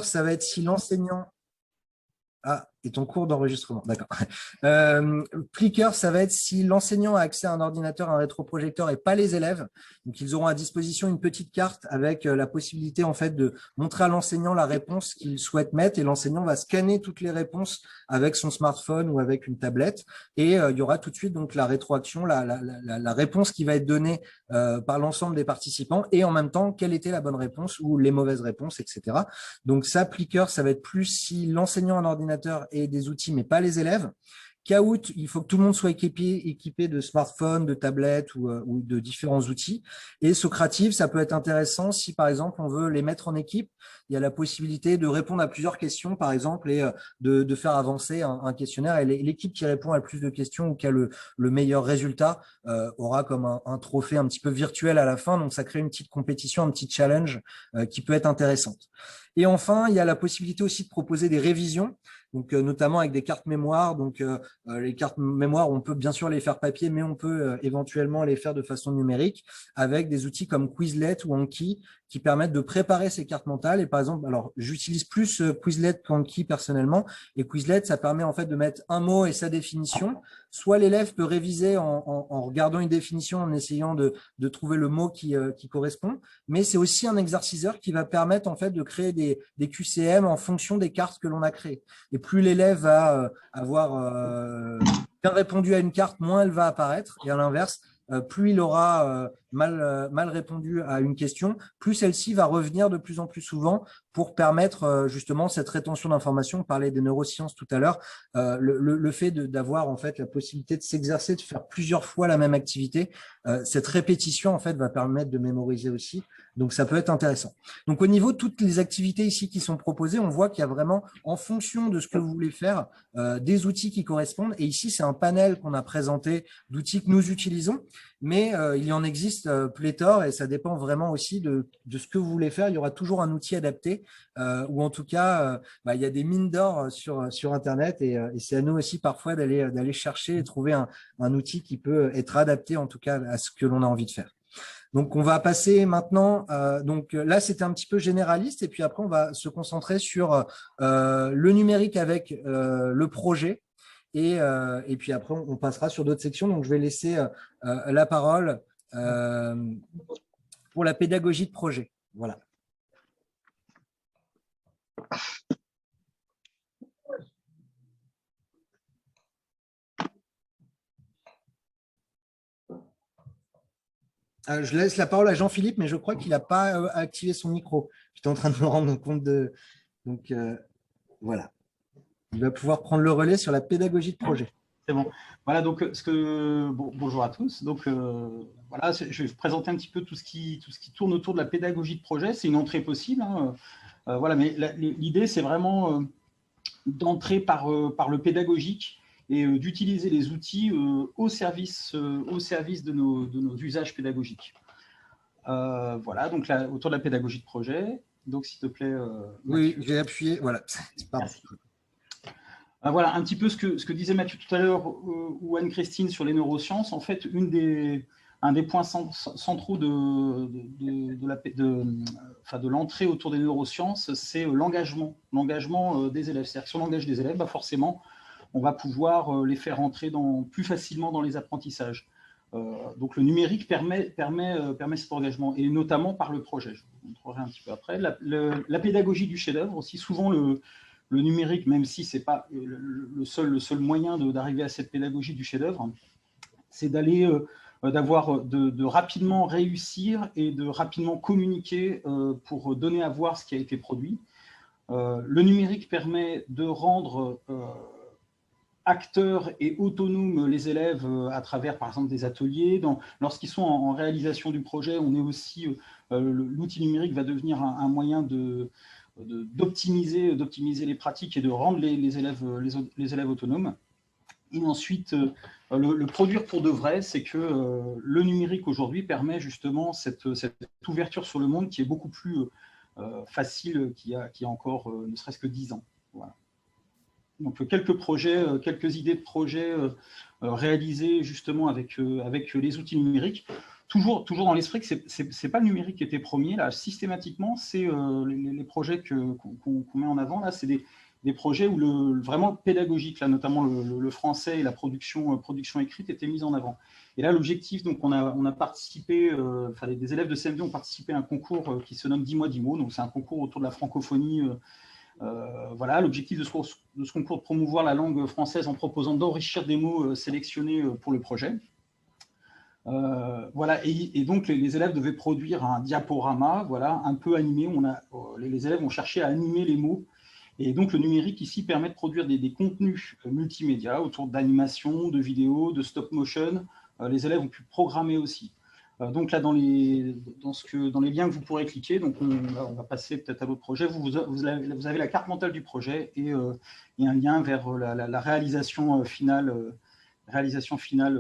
Ça va être si l'enseignant… Ah, est en cours d'enregistrement, d'accord. Clicker, ça va être si l'enseignant a accès à un ordinateur, un rétroprojecteur et pas les élèves. Donc, ils auront à disposition une petite carte avec la possibilité en fait de montrer à l'enseignant la réponse qu'il souhaite mettre et l'enseignant va scanner toutes les réponses avec son smartphone ou avec une tablette et il y aura tout de suite donc la rétroaction, la réponse qui va être donnée par l'ensemble des participants et en même temps quelle était la bonne réponse ou les mauvaises réponses, etc. Donc, ça, Clicker, ça va être plus si l'enseignant a un ordinateur et des outils, mais pas les élèves. Kahoot, il faut que tout le monde soit équipé de smartphones, de tablettes ou de différents outils. Et Socrative, ça peut être intéressant si, par exemple, on veut les mettre en équipe. Il y a la possibilité de répondre à plusieurs questions, par exemple, et de faire avancer un questionnaire. Et l'équipe qui répond à le plus de questions ou qui a le meilleur résultat aura comme un trophée un petit peu virtuel à la fin. Donc, ça crée une petite compétition, un petit challenge qui peut être intéressante. Et enfin, il y a la possibilité aussi de proposer des révisions, donc notamment avec des cartes mémoire. Donc, les cartes mémoire, on peut bien sûr les faire papier, mais on peut éventuellement les faire de façon numérique avec des outils comme Quizlet ou Anki qui permettent de préparer ces cartes mentales. Et par exemple, alors j'utilise plus Quizlet qu'Anki personnellement. Et Quizlet, ça permet en fait de mettre un mot et sa définition. Soit l'élève peut réviser en regardant une définition, en essayant de trouver le mot qui correspond, mais c'est aussi un exerciceur qui va permettre en fait de créer des QCM en fonction des cartes que l'on a créées. Et plus l'élève va avoir bien répondu à une carte, moins elle va apparaître. Et à l'inverse, plus il aura mal répondu à une question, plus celle-ci va revenir de plus en plus souvent pour permettre justement cette rétention d'informations. On parlait des neurosciences tout à l'heure. Le fait d'avoir en fait la possibilité de s'exercer, de faire plusieurs fois la même activité, cette répétition en fait va permettre de mémoriser aussi. Donc, ça peut être intéressant. Donc, au niveau de toutes les activités ici qui sont proposées, on voit qu'il y a vraiment, en fonction de ce que vous voulez faire, des outils qui correspondent. Et ici, c'est un panel qu'on a présenté d'outils que nous utilisons, mais il y en existe pléthore et ça dépend vraiment aussi de ce que vous voulez faire. Il y aura toujours un outil adapté ou en tout cas, il y a des mines d'or sur Internet et c'est à nous aussi parfois d'aller chercher et trouver un outil qui peut être adapté en tout cas à ce que l'on a envie de faire. Donc, on va passer maintenant, donc là, c'était un petit peu généraliste et puis après, on va se concentrer sur le numérique avec le projet et puis après, on passera sur d'autres sections. Donc, je vais laisser la parole pour la pédagogie de projet. Voilà. Je laisse la parole à Jean-Philippe, mais je crois qu'il n'a pas activé son micro. J'étais en train de me rendre compte de… Donc, voilà. Il va pouvoir prendre le relais sur la pédagogie de projet. C'est bon. Voilà, donc bonjour à tous. Donc voilà, je vais vous présenter un petit peu tout ce qui tourne autour de la pédagogie de projet. C'est une entrée possible, hein. Voilà, mais l'idée, c'est vraiment d'entrer par le pédagogique et d'utiliser les outils au service de nos usages pédagogiques. Voilà, donc là, autour de la pédagogie de projet. Donc, s'il te plaît. Oui, j'ai appuyé. Voilà. Merci. Voilà un petit peu ce que disait Mathieu tout à l'heure ou Anne-Christine sur les neurosciences. En fait, un des points centraux de l'entrée autour des neurosciences, c'est l'engagement des élèves. C'est-à-dire que si on engage des élèves, forcément, on va pouvoir les faire entrer plus facilement dans les apprentissages. Donc, le numérique permet cet engagement, et notamment par le projet. Je vous montrerai un petit peu après. La pédagogie du chef-d'œuvre, aussi souvent le numérique, même si ce n'est pas le seul moyen d'arriver à cette pédagogie du chef-d'œuvre, c'est de rapidement réussir et de rapidement communiquer pour donner à voir ce qui a été produit. Le numérique permet de rendre acteurs et autonomes les élèves à travers, par exemple, des ateliers. Lorsqu'ils sont en réalisation du projet, on est aussi l'outil numérique va devenir un moyen d'optimiser les pratiques et de rendre les élèves autonomes. Et ensuite, le produire pour de vrai, c'est que le numérique aujourd'hui permet justement cette ouverture sur le monde qui est beaucoup plus facile qu'il y a encore ne serait-ce que 10 ans. Voilà. Donc, quelques idées de projets réalisés justement avec les outils numériques. toujours dans l'esprit que c'est pas le numérique qui était premier. Là, systématiquement, c'est les projets qu'on met en avant. Là, c'est des projets où vraiment le pédagogique, là, notamment le français et la production écrite étaient mis en avant. Et là, l'objectif, donc, on a participé, enfin, des élèves de CM2 ont participé à un concours qui se nomme 10 mois 10 mots. Donc, c'est un concours autour de la francophonie. Voilà, l'objectif de ce concours de promouvoir la langue française en proposant d'enrichir des mots sélectionnés pour le projet. Voilà, et donc les élèves devaient produire un diaporama, voilà, un peu animé. Les élèves ont cherché à animer les mots. Et donc le numérique ici permet de produire des contenus multimédia autour d'animation, de vidéos, de stop motion. Les élèves ont pu programmer aussi. Donc là, dans les liens que vous pourrez cliquer, donc on va passer peut-être à l'autre projet. Vous avez la carte mentale du projet et un lien vers la réalisation finale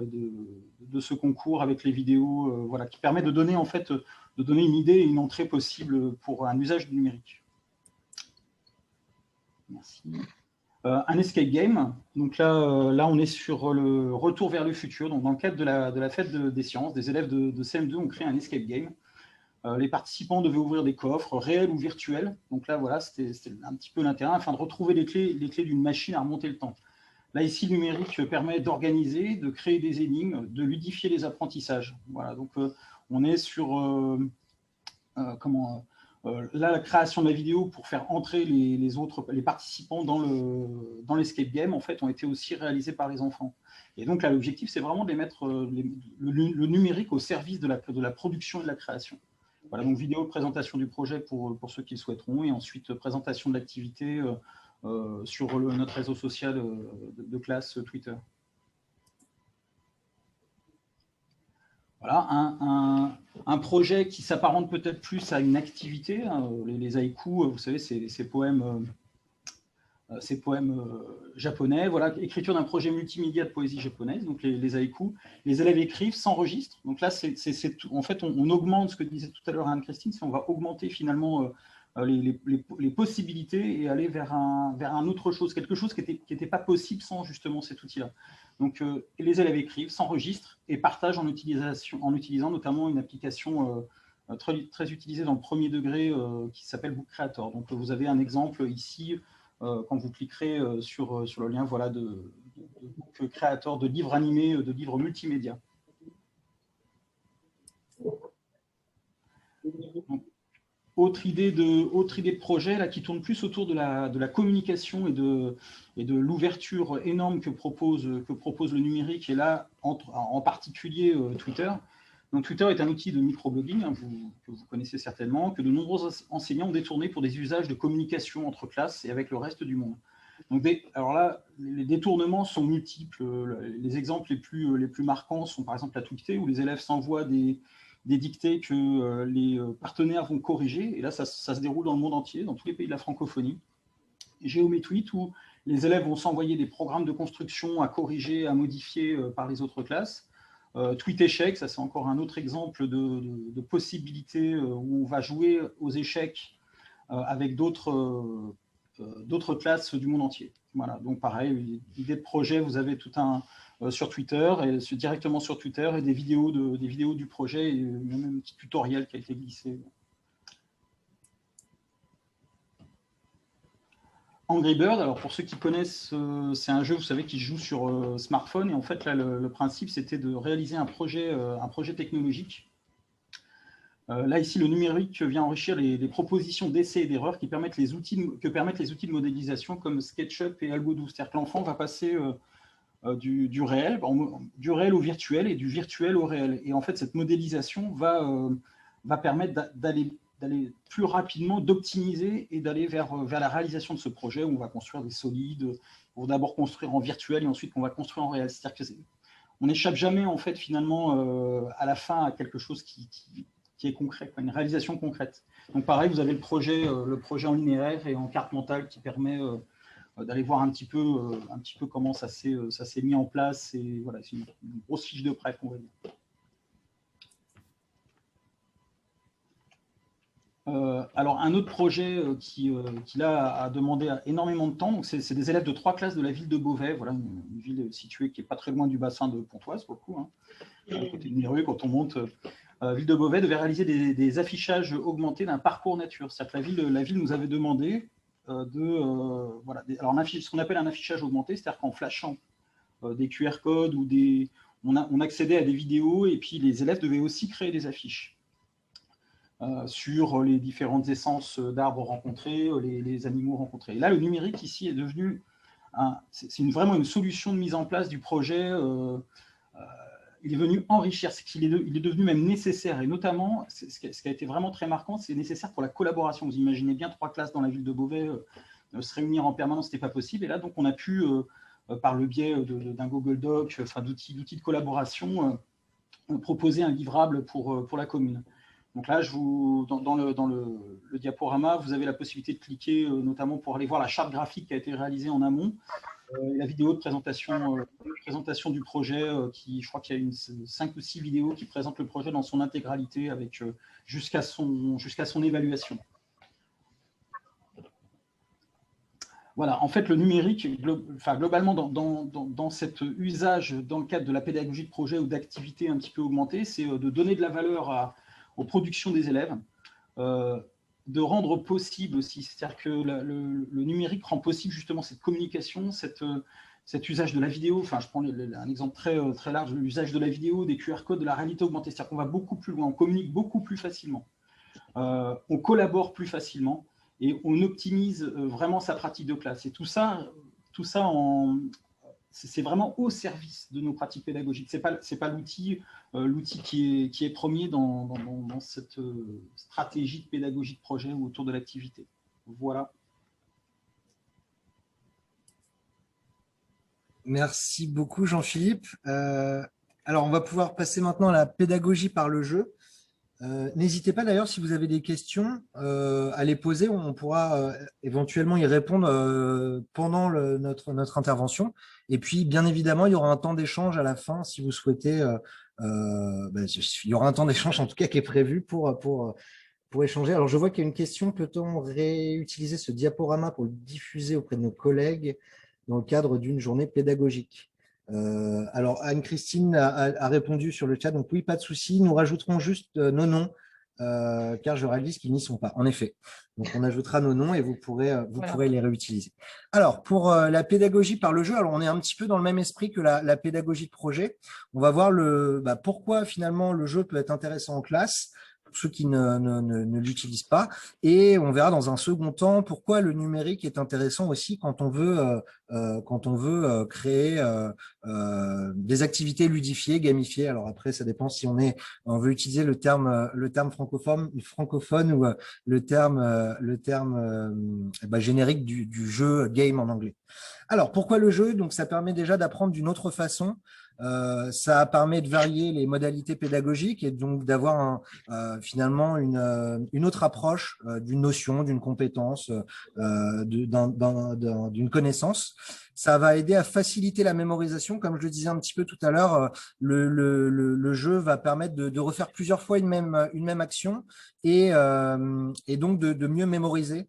de ce concours avec les vidéos, voilà, qui permet de donner en fait une idée et une entrée possible pour un usage du numérique. Merci. Un escape game. Donc là, on est sur le retour vers le futur. Donc dans le cadre de la fête des sciences, des élèves de CM2 ont créé un escape game. Les participants devaient ouvrir des coffres réels ou virtuels. Donc là, voilà, c'était un petit peu l'intérêt afin de retrouver les clés d'une machine à remonter le temps. Là, ici, le numérique permet d'organiser, de créer des énigmes, de ludifier les apprentissages. Voilà, donc on est sur là, la création de la vidéo pour faire entrer les participants dans l'escape game, en fait, ont été aussi réalisés par les enfants. Et donc là, l'objectif, c'est vraiment de mettre le numérique au service de la production et de la création. Voilà, donc vidéo de présentation du projet pour ceux qui le souhaiteront, et ensuite présentation de l'activité sur notre réseau social de classe Twitter. Voilà, un projet qui s'apparente peut-être plus à une activité. Hein, les haïkus, vous savez, ces poèmes japonais. Voilà, écriture d'un projet multimédia de poésie japonaise. Donc les haïkus, les élèves écrivent, s'enregistrent. Donc là, en fait, on augmente ce que disait tout à l'heure Anne-Christine, c'est on va augmenter finalement les possibilités et aller vers un autre chose, quelque chose qui n'était pas possible sans justement cet outil-là. Donc les élèves écrivent, s'enregistrent et partagent en utilisant notamment une application très utilisée dans le premier degré qui s'appelle Book Creator. Donc vous avez un exemple ici quand vous cliquerez sur le lien, voilà, de Book Creator, de livres animés, de livres multimédia. Donc, autre idée de projet là, qui tourne plus autour de la communication et de l'ouverture énorme que propose le numérique, et là, en particulier Twitter. Donc, Twitter est un outil de microblogging hein, que vous connaissez certainement, que de nombreux enseignants ont détourné pour des usages de communication entre classes et avec le reste du monde. Donc, alors là, les détournements sont multiples. Les exemples les plus marquants sont par exemple la Tweetée, où les élèves s'envoient des dictées que les partenaires vont corriger. Et là, ça se déroule dans le monde entier, dans tous les pays de la francophonie. GeomeTweet, où les élèves vont s'envoyer des programmes de construction à corriger, à modifier par les autres classes. Tweet échec, ça c'est encore un autre exemple de possibilité où on va jouer aux échecs avec d'autres classes du monde entier. Voilà, donc pareil, idée de projet, vous avez tout un sur Twitter, et directement sur Twitter, et des vidéos du projet, et même un petit tutoriel qui a été glissé. Angry Bird, alors pour ceux qui connaissent, c'est un jeu, vous savez, qui se joue sur smartphone, et en fait, là, le principe, c'était de réaliser un projet technologique. Là, ici, le numérique vient enrichir les propositions d'essais et d'erreurs que permettent les outils de modélisation comme SketchUp et Algodoo. C'est-à-dire que l'enfant va passer du réel au virtuel et du virtuel au réel. Et en fait, cette modélisation va permettre d'aller plus rapidement, d'optimiser et d'aller vers la réalisation de ce projet où on va construire des solides, on va d'abord construire en virtuel et ensuite on va construire en réel. C'est-à-dire qu'on n'échappe jamais, en fait, finalement, à la fin, à quelque chose qui est concret, une réalisation concrète. Donc pareil, vous avez le projet en linéaire et en carte mentale qui permet d'aller voir un petit peu comment ça s'est mis en place. Et voilà, c'est une grosse fiche de prêt, on va dire. Alors, un autre projet qui là, a demandé énormément de temps, c'est des élèves de 3 classes de la ville de Beauvais, voilà, une ville située qui n'est pas très loin du bassin de Pontoise, pour le coup, hein, à côté de Mireux, quand on monte. Ville de Beauvais devait réaliser des affichages augmentés d'un parcours nature. C'est-à-dire que la ville nous avait demandé voilà, ce qu'on appelle un affichage augmenté, c'est-à-dire qu'en flashant des QR codes ou on accédait à des vidéos et puis les élèves devaient aussi créer des affiches. Sur les différentes essences d'arbres rencontrés, les animaux rencontrés. Et là, le numérique ici est devenu vraiment une solution de mise en place du projet. Il est venu enrichir, il est devenu même nécessaire, et notamment, ce qui a été vraiment très marquant, c'est nécessaire pour la collaboration. Vous imaginez bien 3 classes dans la ville de Beauvais se réunir en permanence, ce n'était pas possible. Et là, donc, on a pu, par le biais d'un Google Doc, d'outils de collaboration, proposer un livrable pour la commune. Donc là, dans le diaporama, vous avez la possibilité de cliquer, notamment pour aller voir la charte graphique qui a été réalisée en amont, la vidéo de présentation du projet, je crois qu'il y a 5 ou 6 vidéos qui présentent le projet dans son intégralité, avec jusqu'à son évaluation. Voilà, en fait, le numérique, globalement, dans cet usage, dans le cadre de la pédagogie de projet ou d'activité un petit peu augmentée, c'est de donner de la valeur aux productions des élèves, de rendre possible aussi, c'est-à-dire que le numérique rend possible justement cette communication, cet usage de la vidéo. Enfin, je prends un exemple très large, l'usage de la vidéo, des QR codes, de la réalité augmentée, c'est-à-dire qu'on va beaucoup plus loin, on communique beaucoup plus facilement, on collabore plus facilement et on optimise vraiment sa pratique de classe. Et tout ça c'est vraiment au service de nos pratiques pédagogiques. C'est pas l'outil qui est premier dans cette stratégie de pédagogie de projet ou autour de l'activité. Voilà. Merci beaucoup, Jean-Philippe. Alors, on va pouvoir passer maintenant à la pédagogie par le jeu. N'hésitez pas d'ailleurs, si vous avez des questions, à les poser. On pourra éventuellement y répondre pendant notre intervention. Et puis, bien évidemment, il y aura un temps d'échange à la fin si vous souhaitez. Il y aura un temps d'échange, en tout cas, qui est prévu pour échanger. Alors, je vois qu'il y a une question. Peut-on réutiliser ce diaporama pour le diffuser auprès de nos collègues dans le cadre d'une journée pédagogique? Alors, Anne-Christine a répondu sur le chat, donc oui, pas de souci. Nous rajouterons juste nos noms, car je réalise qu'ils n'y sont pas, en effet. Donc, on ajoutera nos noms et vous pourrez les réutiliser. Alors, pour la pédagogie par le jeu, alors on est un petit peu dans le même esprit que la pédagogie de projet. On va voir pourquoi finalement le jeu peut être intéressant en classe, pour ceux qui ne l'utilisent pas. Et on verra dans un second temps pourquoi le numérique est intéressant aussi quand on veut créer des activités ludifiées, gamifiées. Alors après, ça dépend si on veut utiliser le terme francophone ou le terme générique du jeu game en anglais. Alors, pourquoi le jeu? Donc, ça permet déjà d'apprendre d'une autre façon. Ça permet de varier les modalités pédagogiques et donc d'avoir finalement une autre approche d'une notion, d'une compétence, d'une connaissance. Ça va aider à faciliter la mémorisation. Comme je le disais un petit peu tout à l'heure, le jeu va permettre de refaire plusieurs fois une même action et donc de mieux mémoriser.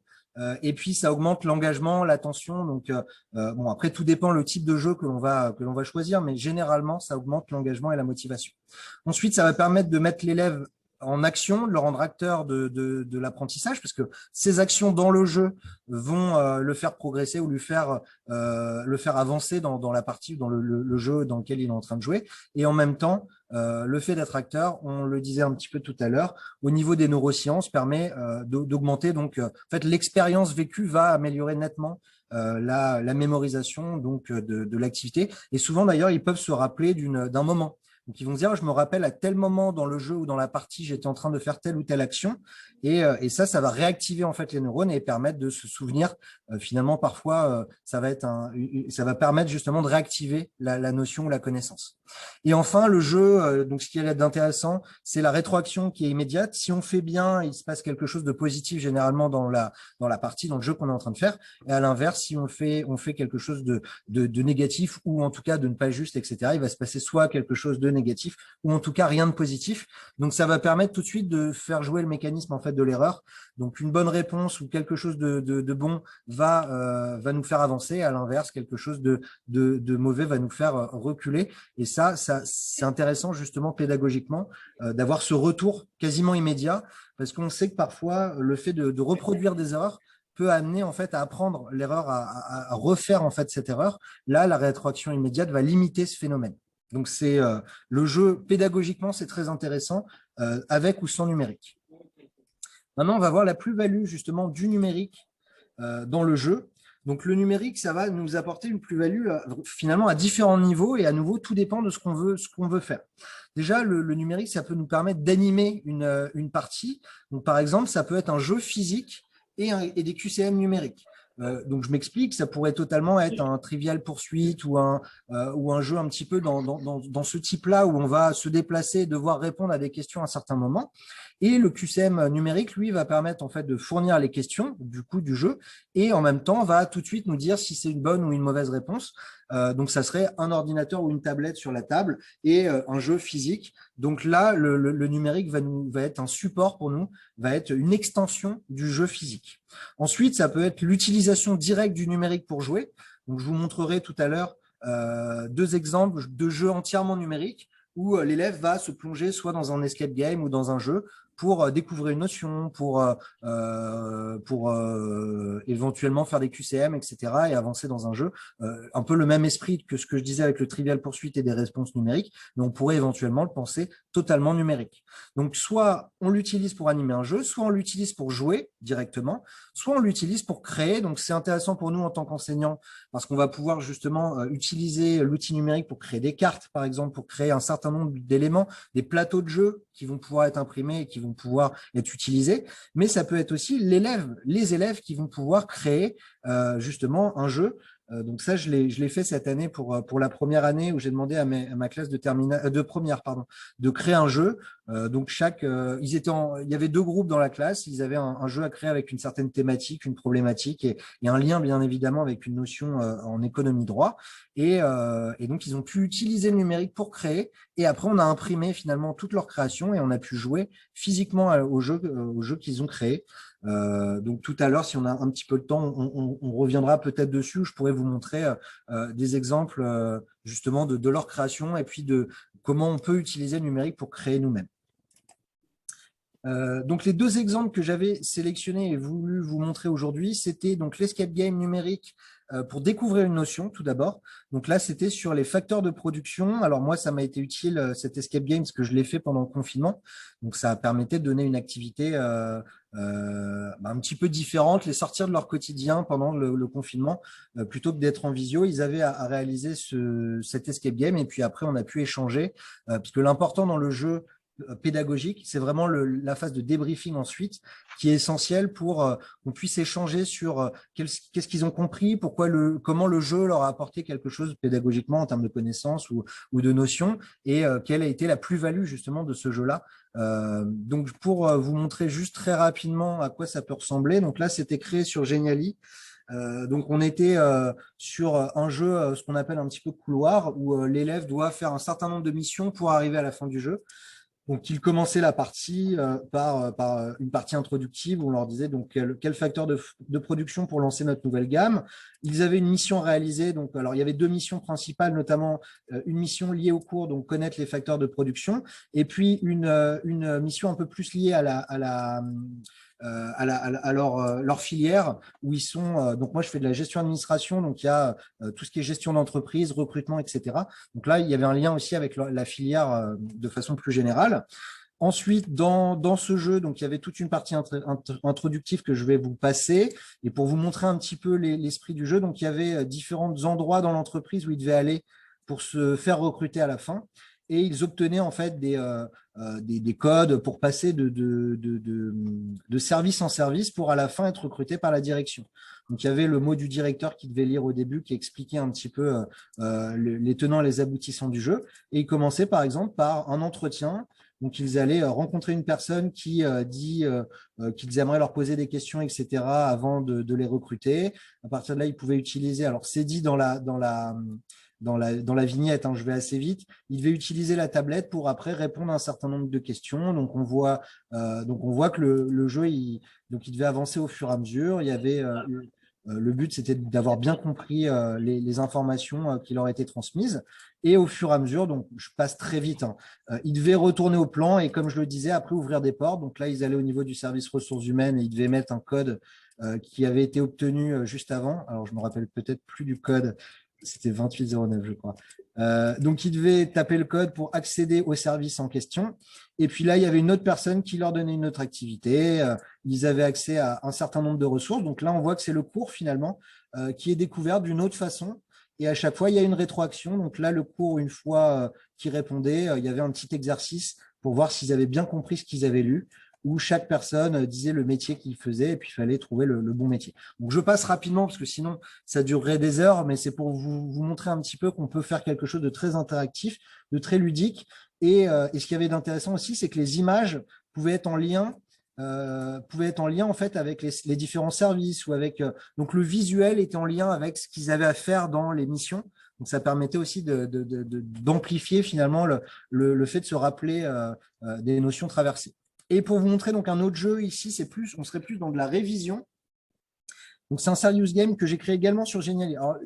Et puis, ça augmente l'engagement, l'attention. Donc, bon, après, tout dépend le type de jeu que l'on va choisir, mais généralement, ça augmente l'engagement et la motivation. Ensuite, ça va permettre de mettre l'élève en action, de le rendre acteur de l'apprentissage, parce que ces actions dans le jeu vont le faire progresser ou le faire avancer dans la partie, dans le jeu dans lequel il est en train de jouer. Et en même temps, le fait d'être acteur, on le disait un petit peu tout à l'heure, au niveau des neurosciences, permet d'augmenter. Donc, en fait, l'expérience vécue va améliorer nettement la mémorisation donc de l'activité. Et souvent, d'ailleurs, ils peuvent se rappeler d'un moment. Donc, ils vont se dire, je me rappelle à tel moment dans le jeu ou dans la partie, j'étais en train de faire telle ou telle action. Et ça va réactiver en fait les neurones et permettre de se souvenir. Finalement, parfois, ça va permettre justement de réactiver la notion ou la connaissance. Et enfin, le jeu, donc ce qui est d'intéressant, c'est la rétroaction qui est immédiate. Si on fait bien, il se passe quelque chose de positif généralement dans la partie, dans le jeu qu'on est en train de faire. Et à l'inverse, si on fait quelque chose de négatif ou en tout cas de ne pas juste, etc., il va se passer soit quelque chose de négatif, ou en tout cas rien de positif. Donc, ça va permettre tout de suite de faire jouer le mécanisme en fait de l'erreur. Donc, une bonne réponse ou quelque chose de bon va nous faire avancer. À l'inverse, quelque chose de mauvais va nous faire reculer. Et ça c'est intéressant justement pédagogiquement d'avoir ce retour quasiment immédiat, parce qu'on sait que parfois le fait de reproduire des erreurs peut amener en fait à apprendre l'erreur, à refaire en fait cette erreur. Là, la rétroaction immédiate va limiter ce phénomène. Donc c'est le jeu pédagogiquement, c'est très intéressant avec ou sans numérique. Maintenant, on va voir la plus-value justement du numérique dans le jeu. Donc le numérique, ça va nous apporter une plus-value finalement à différents niveaux, et à nouveau, tout dépend de ce qu'on veut faire. Déjà, le numérique, ça peut nous permettre d'animer une partie. Donc par exemple, ça peut être un jeu physique et des QCM numériques. Donc je m'explique, ça pourrait totalement être un Trivial Poursuite ou un jeu un petit peu dans ce type-là, où on va se déplacer et devoir répondre à des questions à un certain moment. Et le QCM numérique, lui, va permettre en fait de fournir les questions du coup du jeu, et en même temps va tout de suite nous dire si c'est une bonne ou une mauvaise réponse. Donc ça serait un ordinateur ou une tablette sur la table et un jeu physique. Donc là, le numérique va être un support pour nous, va être une extension du jeu physique. Ensuite, ça peut être l'utilisation directe du numérique pour jouer. Donc je vous montrerai tout à l'heure deux exemples de jeux entièrement numériques où l'élève va se plonger soit dans un escape game ou dans un jeu pour découvrir une notion, pour éventuellement faire des QCM, etc. et avancer dans un jeu. Un peu le même esprit que ce que je disais avec le Trivial Poursuite et des réponses numériques, mais on pourrait éventuellement le penser totalement numérique. Donc, soit on l'utilise pour animer un jeu, soit on l'utilise pour jouer directement, soit on l'utilise pour créer. Donc, c'est intéressant pour nous en tant qu'enseignants, parce qu'on va pouvoir justement utiliser l'outil numérique pour créer des cartes, par exemple, pour créer un certain nombre d'éléments, des plateaux de jeu qui vont pouvoir être imprimés et qui vont pouvoir être utilisés. Mais ça peut être aussi les élèves qui vont pouvoir créer justement un jeu. Donc ça, je l'ai fait cette année pour la première année, où j'ai demandé à ma classe de première, de créer un jeu. Donc il y avait deux groupes dans la classe. Ils avaient un jeu à créer avec une certaine thématique, une problématique et un lien bien évidemment avec une notion en économie droit. Et donc ils ont pu utiliser le numérique pour créer. Et après, on a imprimé finalement toute leur création et on a pu jouer physiquement au jeu qu'ils ont créé. Donc tout à l'heure, si on a un petit peu de temps, on reviendra peut-être dessus. Je pourrais vous montrer des exemples justement de leur création et puis de comment on peut utiliser le numérique pour créer nous-mêmes. Donc les deux exemples que j'avais sélectionnés et voulu vous montrer aujourd'hui, c'était donc l'escape game numérique pour découvrir une notion tout d'abord. Donc là, c'était sur les facteurs de production. Alors moi, ça m'a été utile cet escape game parce que je l'ai fait pendant le confinement. Donc ça permettait de donner une activité un petit peu différente, les sortir de leur quotidien pendant le confinement, plutôt que d'être en visio. Ils avaient à réaliser cet escape game et puis après, on a pu échanger parce que l'important dans le jeu pédagogique, c'est vraiment la phase de débriefing ensuite qui est essentielle pour qu'on puisse échanger sur qu'est-ce qu'ils ont compris, comment le jeu leur a apporté quelque chose pédagogiquement en termes de connaissances ou de notions, et quelle a été la plus-value justement de ce jeu-là. Donc pour vous montrer juste très rapidement à quoi ça peut ressembler, donc là c'était créé sur Geniali. Donc on était sur un jeu, ce qu'on appelle un petit peu couloir, où l'élève doit faire un certain nombre de missions pour arriver à la fin du jeu. Donc, ils commençaient la partie par une partie introductive où on leur disait donc quel facteur de production pour lancer notre nouvelle gamme. Ils avaient une mission à réaliser. Donc, alors il y avait deux missions principales, notamment une mission liée au cours, donc connaître les facteurs de production, et puis une mission un peu plus liée à leur filière, où ils sont. Donc moi, je fais de la gestion administration, donc il y a tout ce qui est gestion d'entreprise, recrutement, etc. Donc là, il y avait un lien aussi avec la filière de façon plus générale. Ensuite, dans ce jeu, donc il y avait toute une partie introductive que je vais vous passer, et pour vous montrer un petit peu l'esprit du jeu. Donc il y avait différents endroits dans l'entreprise où ils devaient aller pour se faire recruter à la fin. Et ils obtenaient en fait des codes pour passer de service en service pour à la fin être recrutés par la direction. Donc il y avait le mot du directeur qui devait lire au début, qui expliquait un petit peu les tenants et les aboutissants du jeu. Et ils commençaient par exemple par un entretien. Donc ils allaient rencontrer une personne qui dit qu'ils aimeraient leur poser des questions, etc. avant de les recruter. À partir de là, ils pouvaient utiliser. Alors c'est dit dans dans la vignette, hein, je vais assez vite, il devait utiliser la tablette pour après répondre à un certain nombre de questions. Donc, on voit que le jeu, il devait avancer au fur et à mesure. Il y avait, le but, c'était d'avoir bien compris les informations qui leur étaient transmises. Et au fur et à mesure, donc je passe très vite, hein, ils devaient retourner au plan et comme je le disais, après ouvrir des portes. Donc là, ils allaient au niveau du service ressources humaines et ils devaient mettre un code qui avait été obtenu juste avant. Alors, je me rappelle peut-être plus du code. C'était 2809, je crois. Donc, ils devaient taper le code pour accéder au service en question. Et puis là, il y avait une autre personne qui leur donnait une autre activité. Ils avaient accès à un certain nombre de ressources. Donc là, on voit que c'est le cours finalement qui est découvert d'une autre façon. Et à chaque fois, il y a une rétroaction. Donc là, le cours, une fois qu'ils répondaient, il y avait un petit exercice pour voir s'ils avaient bien compris ce qu'ils avaient lu, où chaque personne disait le métier qu'il faisait et puis il fallait trouver le bon métier. Donc, je passe rapidement parce que sinon, ça durerait des heures, mais c'est pour vous montrer un petit peu qu'on peut faire quelque chose de très interactif, de très ludique. Et ce qu'il y avait d'intéressant aussi, c'est que les images pouvaient être en lien en fait avec les différents services ou avec donc le visuel était en lien avec ce qu'ils avaient à faire dans les missions. Donc ça permettait aussi d'amplifier finalement le fait de se rappeler des notions traversées. Et pour vous montrer donc un autre jeu ici, on serait plus dans de la révision. Donc, c'est un serious game que j'ai créé également sur Geniali. Alors,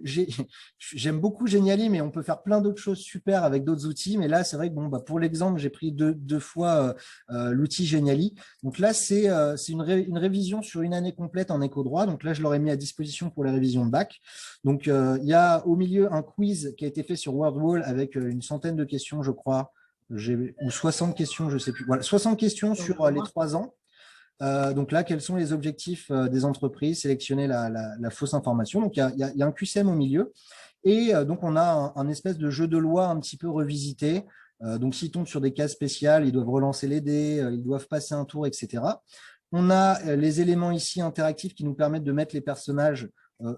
j'aime beaucoup Geniali, mais on peut faire plein d'autres choses super avec d'autres outils. Mais là, c'est vrai que bon, pour l'exemple, j'ai pris deux fois l'outil Geniali. Donc là, c'est une révision sur une année complète en éco-droit. Donc là, je l'aurais mis à disposition pour les révisions de bac. Donc, il y a au milieu un quiz qui a été fait sur WordWall avec une centaine de questions, je crois, ou 60 questions, je ne sais plus. Voilà, 60 questions sur les 3 ans. Donc là, quels sont les objectifs des entreprises? Sélectionner la fausse information. Donc, il y a un QCM au milieu. Et donc, on a un espèce de jeu de loi un petit peu revisité. Donc, s'ils tombent sur des cases spéciales, ils doivent relancer les dés, ils doivent passer un tour, etc. On a les éléments ici interactifs qui nous permettent de mettre les personnages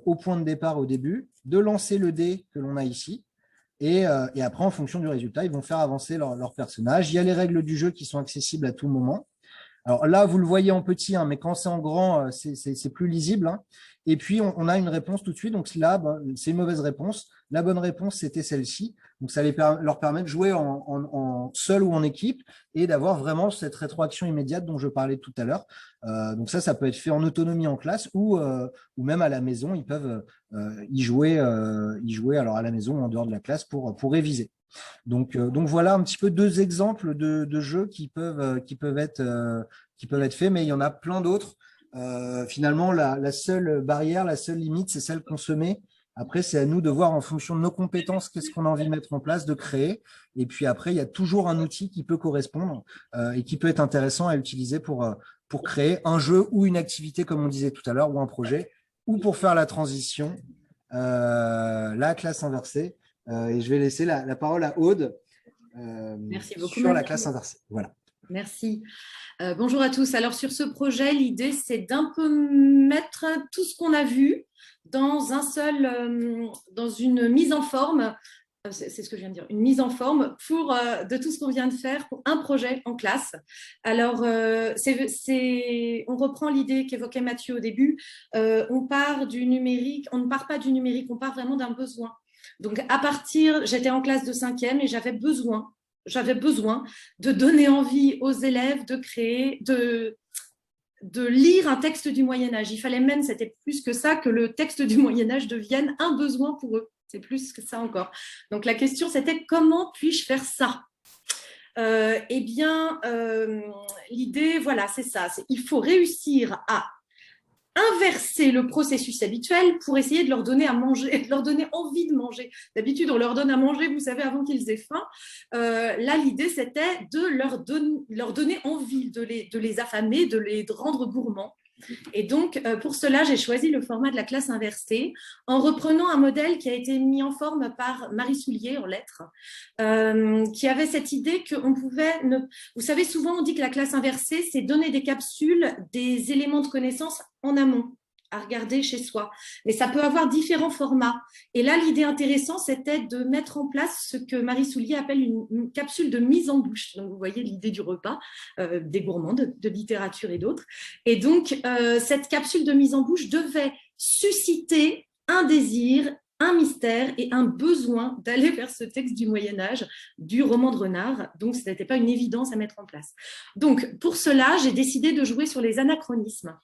au point de départ au début, de lancer le dé que l'on a ici. Et après, en fonction du résultat, ils vont faire avancer leur personnage. Il y a les règles du jeu qui sont accessibles à tout moment. Alors là, vous le voyez en petit, hein, mais quand c'est en grand, c'est plus lisible, hein. Et puis, on a une réponse tout de suite. Donc là, c'est une mauvaise réponse. La bonne réponse, c'était celle-ci. Donc, ça leur permet de jouer en seul ou en équipe et d'avoir vraiment cette rétroaction immédiate dont je parlais tout à l'heure. Donc ça peut être fait en autonomie en classe ou même à la maison. Ils peuvent y jouer alors à la maison ou en dehors de la classe pour réviser. Donc voilà un petit peu 2 exemples de jeux qui peuvent être faits, mais il y en a plein d'autres. Finalement, la seule barrière, la seule limite, c'est celle qu'on se met. Après, c'est à nous de voir en fonction de nos compétences qu'est-ce qu'on a envie de mettre en place, de créer. Et puis après, il y a toujours un outil qui peut correspondre et qui peut être intéressant à utiliser pour créer un jeu ou une activité, comme on disait tout à l'heure, ou un projet, ou pour faire la transition, la classe inversée. Et je vais laisser la parole à Aude Merci beaucoup, sur la classe inversée. Voilà. Merci. Bonjour à tous. Alors, sur ce projet, l'idée, c'est d'un peu mettre tout ce qu'on a vu dans une mise en forme. C'est ce que je viens de dire, une mise en forme de tout ce qu'on vient de faire pour un projet en classe. Alors, on reprend l'idée qu'évoquait Mathieu au début. On part du numérique, on ne part pas du numérique, on part vraiment d'un besoin. Donc, j'étais en classe de 5e et j'avais besoin de donner envie aux élèves de créer, de lire un texte du Moyen-Âge. Il fallait même, c'était plus que ça, que le texte du Moyen-Âge devienne un besoin pour eux. C'est plus que ça encore. Donc, la question, c'était comment puis-je faire ça ? L'idée, voilà, c'est ça. Il faut réussir à inverser le processus habituel pour essayer de leur donner à manger, de leur donner envie de manger. D'habitude, on leur donne à manger, vous savez, avant qu'ils aient faim. Là, l'idée, c'était de leur donner envie, de les affamer, de les rendre gourmands. Et donc, pour cela, j'ai choisi le format de la classe inversée en reprenant un modèle qui a été mis en forme par Marie Soulier en lettres, qui avait cette idée qu'on pouvait… Vous savez, souvent, on dit que la classe inversée, c'est donner des capsules, des éléments de connaissance en amont à regarder chez soi. Mais ça peut avoir différents formats. Et là, l'idée intéressante, c'était de mettre en place ce que Marie Soulier appelle une capsule de mise en bouche. Donc, vous voyez l'idée du repas, des gourmands de littérature et d'autres. Et donc, cette capsule de mise en bouche devait susciter un désir, un mystère et un besoin d'aller vers ce texte du Moyen-Âge, du roman de Renard. Donc, ce n'était pas une évidence à mettre en place. Donc, pour cela, j'ai décidé de jouer sur les anachronismes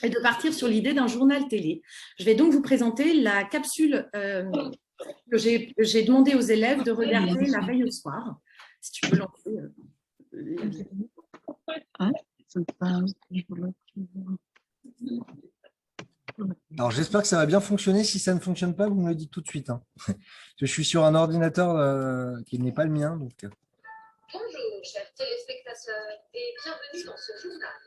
et de partir sur l'idée d'un journal télé. Je vais donc vous présenter la capsule que j'ai demandé aux élèves de regarder la veille au soir. Si tu peux lancer la vidéo. Alors, j'espère que ça va bien fonctionner. Si ça ne fonctionne pas, vous me le dites tout de suite, hein. Je suis sur un ordinateur qui n'est pas le mien. Donc... Bonjour, chers téléspectateurs, et bienvenue dans ce journal.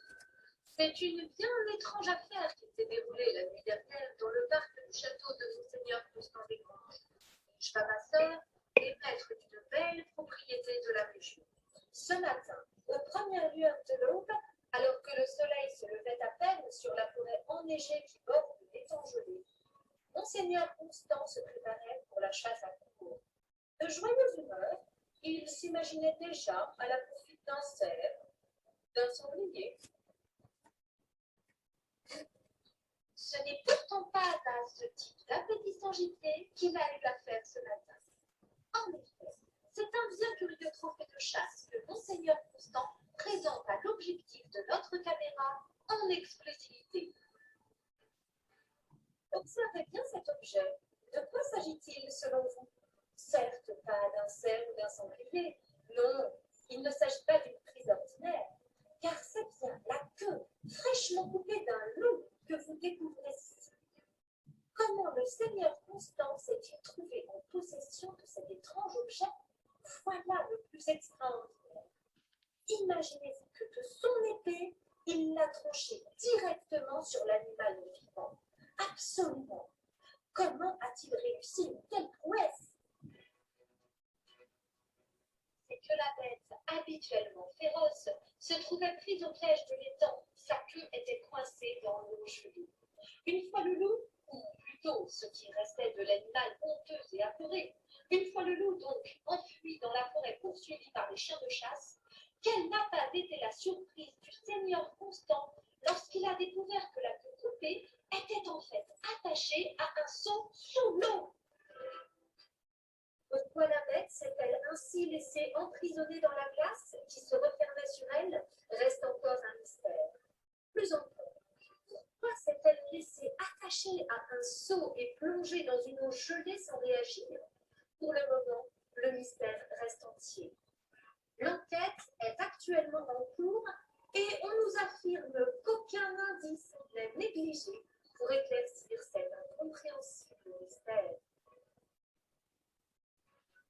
C'est une bien étrange affaire qui s'est déroulée la nuit dernière dans le parc du château de Monseigneur Constant des Granges. Schwabasser est maître d'une belle propriété de la région. Ce matin, aux premières lueurs de l'aube, alors que le soleil se levait à peine sur la forêt enneigée qui borde l'étang gelé, Monseigneur Constant se préparait pour la chasse à courre. De joyeuse humeur, il s'imaginait déjà à la poursuite d'un cerf, d'un sanglier. Ce n'est pourtant pas à ce type d'appétissant gibier qu'il a eu affaire ce matin. En effet, c'est un bien curieux trophée de chasse que Monseigneur Constant présente à l'objectif de notre caméra en exclusivité. Observez bien cet objet. De quoi s'agit-il selon vous? Certes, pas d'un cerf ou d'un sanglier. Non, il ne s'agit pas d'une prise ordinaire, car c'est bien la queue fraîchement coupée d'un loup que vous découvrez ici. Comment le Seigneur Constant s'est-il trouvé en possession de cet étrange objet? Voilà le plus extraordinaire. Imaginez-vous que de son épée, il l'a tranché directement sur l'animal vivant. Absolument. Comment a-t-il réussi une telle prouesse? C'est que la bête, habituellement féroce, se trouvait prise au piège de l'étang. Sa queue était coincée dans l'eau gelée. Une fois le loup, ou plutôt ce qui restait de l'animal honteux et apeuré, une fois le loup donc enfui dans la forêt poursuivi par les chiens de chasse, quelle n'a pas été la surprise du Seigneur Constant lorsqu'il a découvert que la queue coupée était en fait attachée à un seau sous l'eau. Pourquoi la bête s'est-elle ainsi laissée emprisonner dans la glace qui se refermait sur elle reste encore un mystère. Plus encore, pourquoi s'est-elle laissée attachée à un seau et plongée dans une eau gelée sans réagir? Pour le moment, le mystère reste entier. L'enquête est actuellement en cours et on nous affirme qu'aucun indice n'est négligé pour éclaircir cet incompréhensible mystère.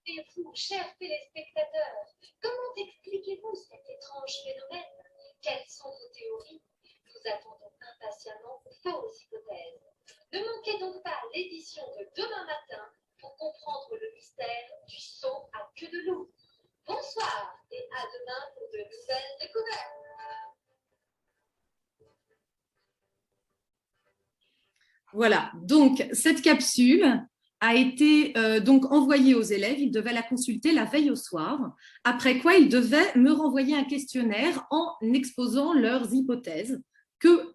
Et vous, chers téléspectateurs, comment expliquez-vous cet étrange phénomène? Quelles sont vos théories? Nous attendons impatiemment vos hypothèses. Ne manquez donc pas l'édition de demain matin pour comprendre le mystère du seau à queue de loup. Bonsoir et à demain pour de nouvelles découvertes. Voilà, donc cette capsule a été donc envoyée aux élèves. Ils devaient la consulter la veille au soir, après quoi ils devaient me renvoyer un questionnaire en exposant leurs hypothèses.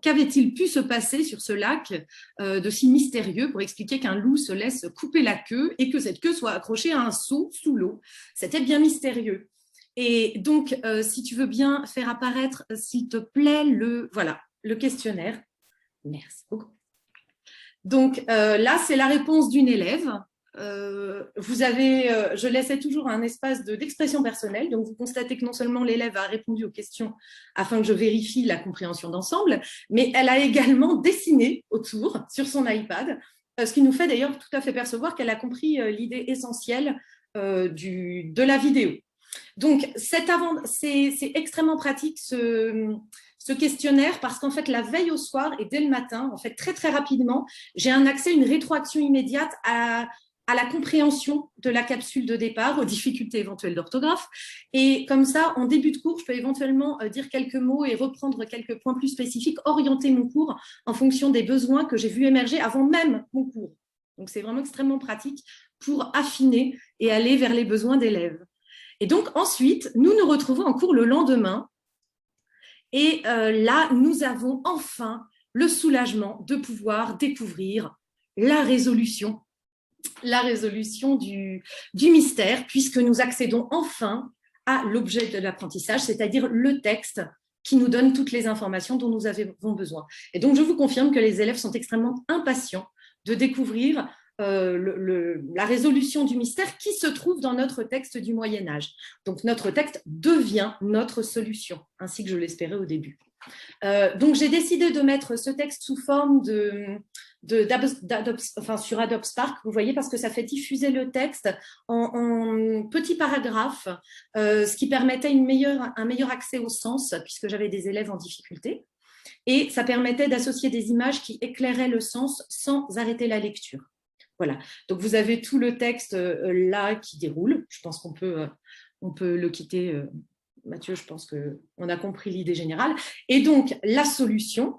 Qu'avait-il pu se passer sur ce lac de si mystérieux pour expliquer qu'un loup se laisse couper la queue et que cette queue soit accrochée à un seau sous l'eau? C'était bien mystérieux. Et donc, si tu veux bien faire apparaître, s'il te plaît, le questionnaire. Merci beaucoup. Donc là, c'est la réponse d'une élève. Vous avez, je laissais toujours un espace d'expression personnelle, donc vous constatez que non seulement l'élève a répondu aux questions afin que je vérifie la compréhension d'ensemble, mais elle a également dessiné autour sur son iPad, ce qui nous fait d'ailleurs tout à fait percevoir qu'elle a compris l'idée essentielle de la vidéo. Donc, c'est extrêmement pratique ce questionnaire parce qu'en fait, la veille au soir et dès le matin, en fait, très, très rapidement, j'ai un accès, une rétroaction immédiate à la compréhension de la capsule de départ, aux difficultés éventuelles d'orthographe. Et comme ça, en début de cours, je peux éventuellement dire quelques mots et reprendre quelques points plus spécifiques, orienter mon cours en fonction des besoins que j'ai vus émerger avant même mon cours. Donc, c'est vraiment extrêmement pratique pour affiner et aller vers les besoins d'élèves. Et donc, ensuite, nous nous retrouvons en cours le lendemain. Et là, nous avons enfin le soulagement de pouvoir découvrir la résolution la résolution du mystère, puisque nous accédons enfin à l'objet de l'apprentissage, c'est-à-dire le texte qui nous donne toutes les informations dont nous avons besoin. Et donc, je vous confirme que les élèves sont extrêmement impatients de découvrir la résolution du mystère qui se trouve dans notre texte du Moyen-Âge. Donc, notre texte devient notre solution, ainsi que je l'espérais au début. Donc, j'ai décidé de mettre ce texte sous forme sur Adobe Spark, vous voyez, parce que ça fait diffuser le texte en petits paragraphes, ce qui permettait un meilleur accès au sens, puisque j'avais des élèves en difficulté. Et ça permettait d'associer des images qui éclairaient le sens sans arrêter la lecture. Voilà, donc vous avez tout le texte là qui déroule. Je pense qu'on peut le quitter. Mathieu, je pense qu'on a compris l'idée générale. Et donc, la solution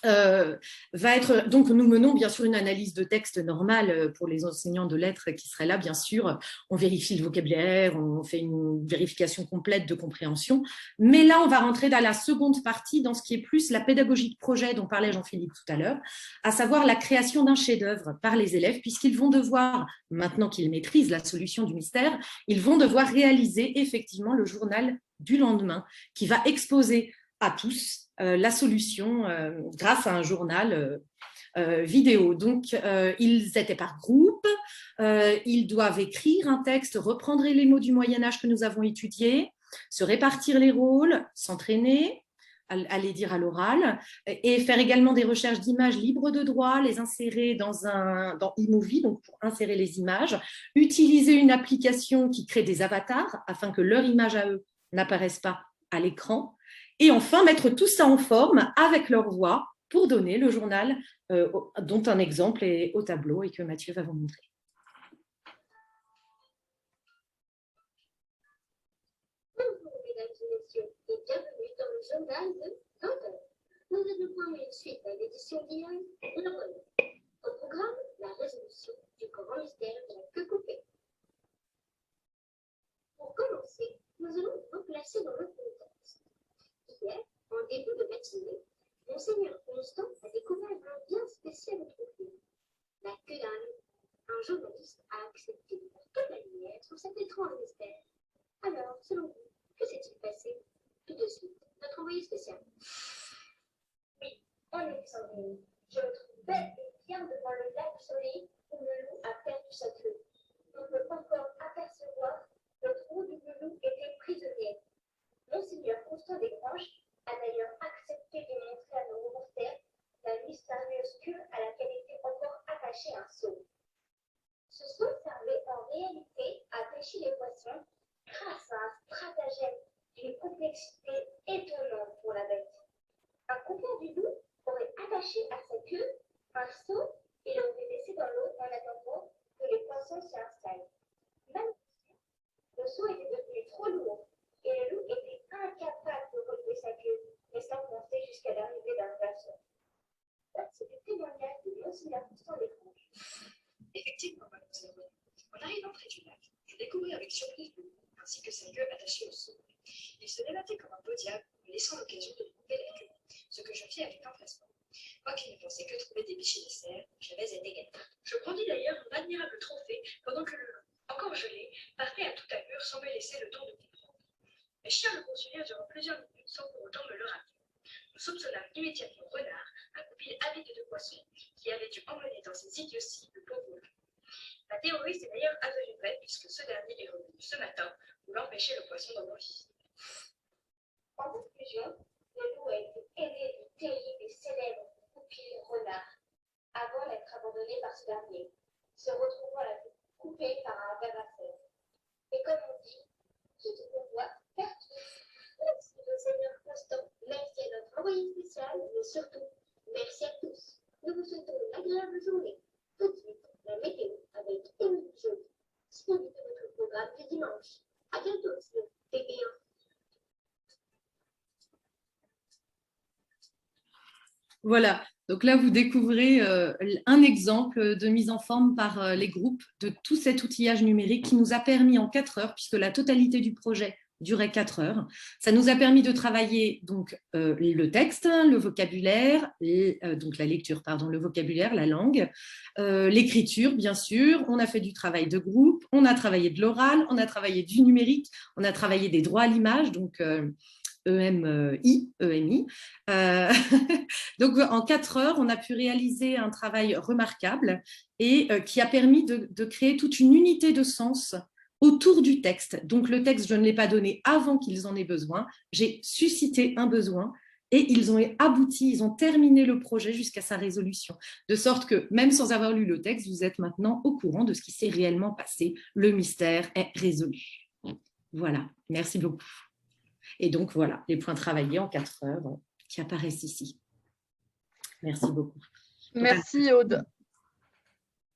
va être… Donc, nous menons bien sûr une analyse de texte normale pour les enseignants de lettres qui seraient là, bien sûr. On vérifie le vocabulaire, on fait une vérification complète de compréhension. Mais là, on va rentrer dans la seconde partie, dans ce qui est plus la pédagogie de projet dont parlait Jean-Philippe tout à l'heure, à savoir la création d'un chef-d'œuvre par les élèves, puisqu'ils vont devoir, maintenant qu'ils maîtrisent la solution du mystère, ils vont devoir réaliser effectivement le journal du lendemain qui va exposer à tous la solution grâce à un journal vidéo. Donc, ils étaient par groupe, ils doivent écrire un texte, reprendre les mots du Moyen-Âge que nous avons étudiés, se répartir les rôles, s'entraîner à les dire à l'oral et faire également des recherches d'images libres de droit, les insérer dans eMovie, donc pour insérer les images, utiliser une application qui crée des avatars afin que leur image à eux n'apparaisse pas à l'écran. Et enfin, mettre tout ça en forme avec leur voix pour donner le journal dont un exemple est au tableau et que Mathieu va vous montrer. Bonjour, mesdames et messieurs, et bienvenue dans le journal de 20 heures. Nous développons une suite à l'édition d'hier de la première. Au programme, la résolution du grand mystère de la queue coupée. Pour commencer, nous allons nous replacer dans le contexte. Hier, en début de matinée, Monseigneur Constant a découvert un bien spécial trophée. La queue d'un loup. Un journaliste a accepté de faire toute la lumière sur cet étrange mystère. Alors, selon vous, que s'est-il passé? Tout de suite, notre envoyé spécial. Oui, en Alexandrie, je me trouve belle et bien devant le lac Soleil où le loup a perdu sa queue. On peut encore apercevoir le trou du loup était prisonnier. Monseigneur Constant Desgranges a d'ailleurs accepté de montrer à nos reporters la mystérieuse queue à laquelle était encore attaché un seau. Ce seau servait en réalité à pêcher les poissons grâce à un stratagème d'une complexité étonnante pour la bête. Un compère du loup aurait attaché à sa queue un seau et l'aurait laissé dans l'eau en attendant que les poissons s'y installent. Malheureusement, le seau était devenu trop lourd et le loup était incapable de relever sa queue, laissant monter jusqu'à l'arrivée d'un poisson. C'est le témoignage de Monseigneur Constant Desgranges. Effectivement, mademoiselle, en arrivant près du lac, je découvris avec surprise le loup, ainsi que sa queue attachée au seau. Il se débattait comme un beau diable, me laissant l'occasion de lui couper la queue, ce que je fis avec empressement. Moi qui ne pensais que trouver des biches et des cerfs, j'avais été gâté. Je brandis d'ailleurs un admirable trophée pendant que le loup, encore gelé, partait à toute allure sans me laisser le temps de comprendre. Mes chiens le poursuivirent durant plusieurs minutes sans pour autant me le rappeler. Nous soupçonnâmes immédiatement Renard, un goupil avide de poissons, qui avait dû emmener dans ses idioties le pauvre loup. La théorie s'est d'ailleurs avérée vraie puisque ce dernier est revenu ce matin pour empêcher le poisson d'en manger. En conclusion, le loup a été aidé du terrible et célèbre goupil Renard, avant d'être abandonné par ce dernier, se retrouvant la queue coupée par un ver à fer. Et comme on dit, qui te convoite perd tout. Merci, Monseigneur Constant, merci à notre envoyé spécial, mais surtout, merci à tous. Nous vous souhaitons une agréable journée. Tout de suite, la météo avec Émilie Joly, suivi de votre programme du dimanche. À bientôt sur TV1. Voilà, donc là, vous découvrez un exemple de mise en forme par les groupes de tout cet outillage numérique qui nous a permis en 4 heures, puisque la totalité du projet durait 4 heures. Ça nous a permis de travailler donc le texte, le vocabulaire, donc la lecture, pardon, le vocabulaire, la langue, l'écriture, bien sûr. On a fait du travail de groupe, on a travaillé de l'oral, on a travaillé du numérique, on a travaillé des droits à l'image, donc EMI. Donc, en 4 heures, on a pu réaliser un travail remarquable et qui a permis de créer toute une unité de sens autour du texte. Donc, le texte, je ne l'ai pas donné avant qu'ils en aient besoin. J'ai suscité un besoin et ils ont abouti, ils ont terminé le projet jusqu'à sa résolution. De sorte que, même sans avoir lu le texte, vous êtes maintenant au courant de ce qui s'est réellement passé. Le mystère est résolu. Voilà, merci beaucoup. Et donc, voilà, les points travaillés en 4 heures qui apparaissent ici. Merci beaucoup. Merci, Aude.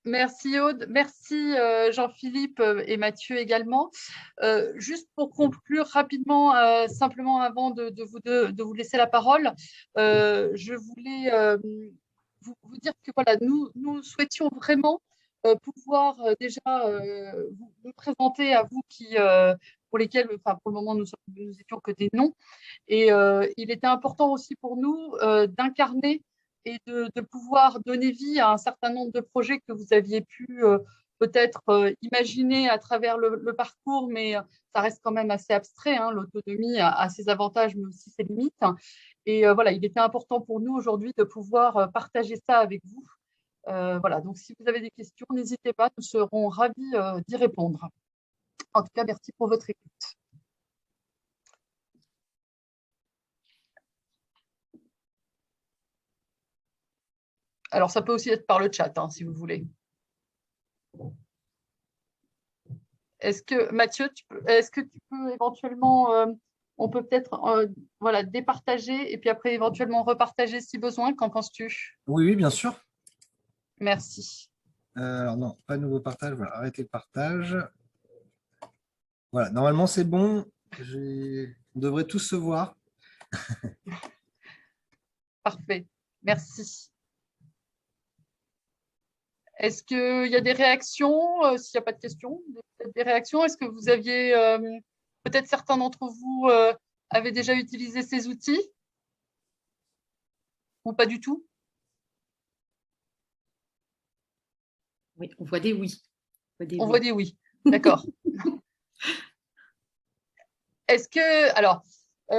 Merci, Aude. Merci, Jean-Philippe et Mathieu également. Juste pour conclure rapidement, simplement avant de vous laisser la parole, je voulais vous dire que voilà, nous souhaitions vraiment pouvoir déjà vous présenter à vous pour lesquels, enfin, pour le moment, nous étions que des noms. Et il était important aussi pour nous d'incarner et de pouvoir donner vie à un certain nombre de projets que vous aviez pu peut-être imaginer à travers le parcours, mais ça reste quand même assez abstrait. Hein, l'autonomie a ses avantages, mais aussi ses limites. Et voilà, il était important pour nous aujourd'hui de pouvoir partager ça avec vous. Voilà, donc si vous avez des questions, n'hésitez pas, nous serons ravis d'y répondre. En tout cas, merci pour votre écoute. Alors, ça peut aussi être par le chat, hein, si vous voulez. Est-ce que, Mathieu, est-ce que tu peux éventuellement, on peut peut-être voilà, départager et puis après éventuellement repartager si besoin. Qu'en penses-tu? Oui, bien sûr. Merci. Alors non, pas de nouveau partage. Voilà, arrêtez le partage. Voilà, normalement c'est bon. On devrait tous se voir. Parfait. Merci. Est-ce qu'il y a des réactions? S'il n'y a pas de questions, des réactions? Est-ce que vous aviez, peut-être certains d'entre vous avaient déjà utilisé ces outils? Ou pas du tout? Oui, on voit des oui. On voit des oui. D'accord. Est-ce que, alors,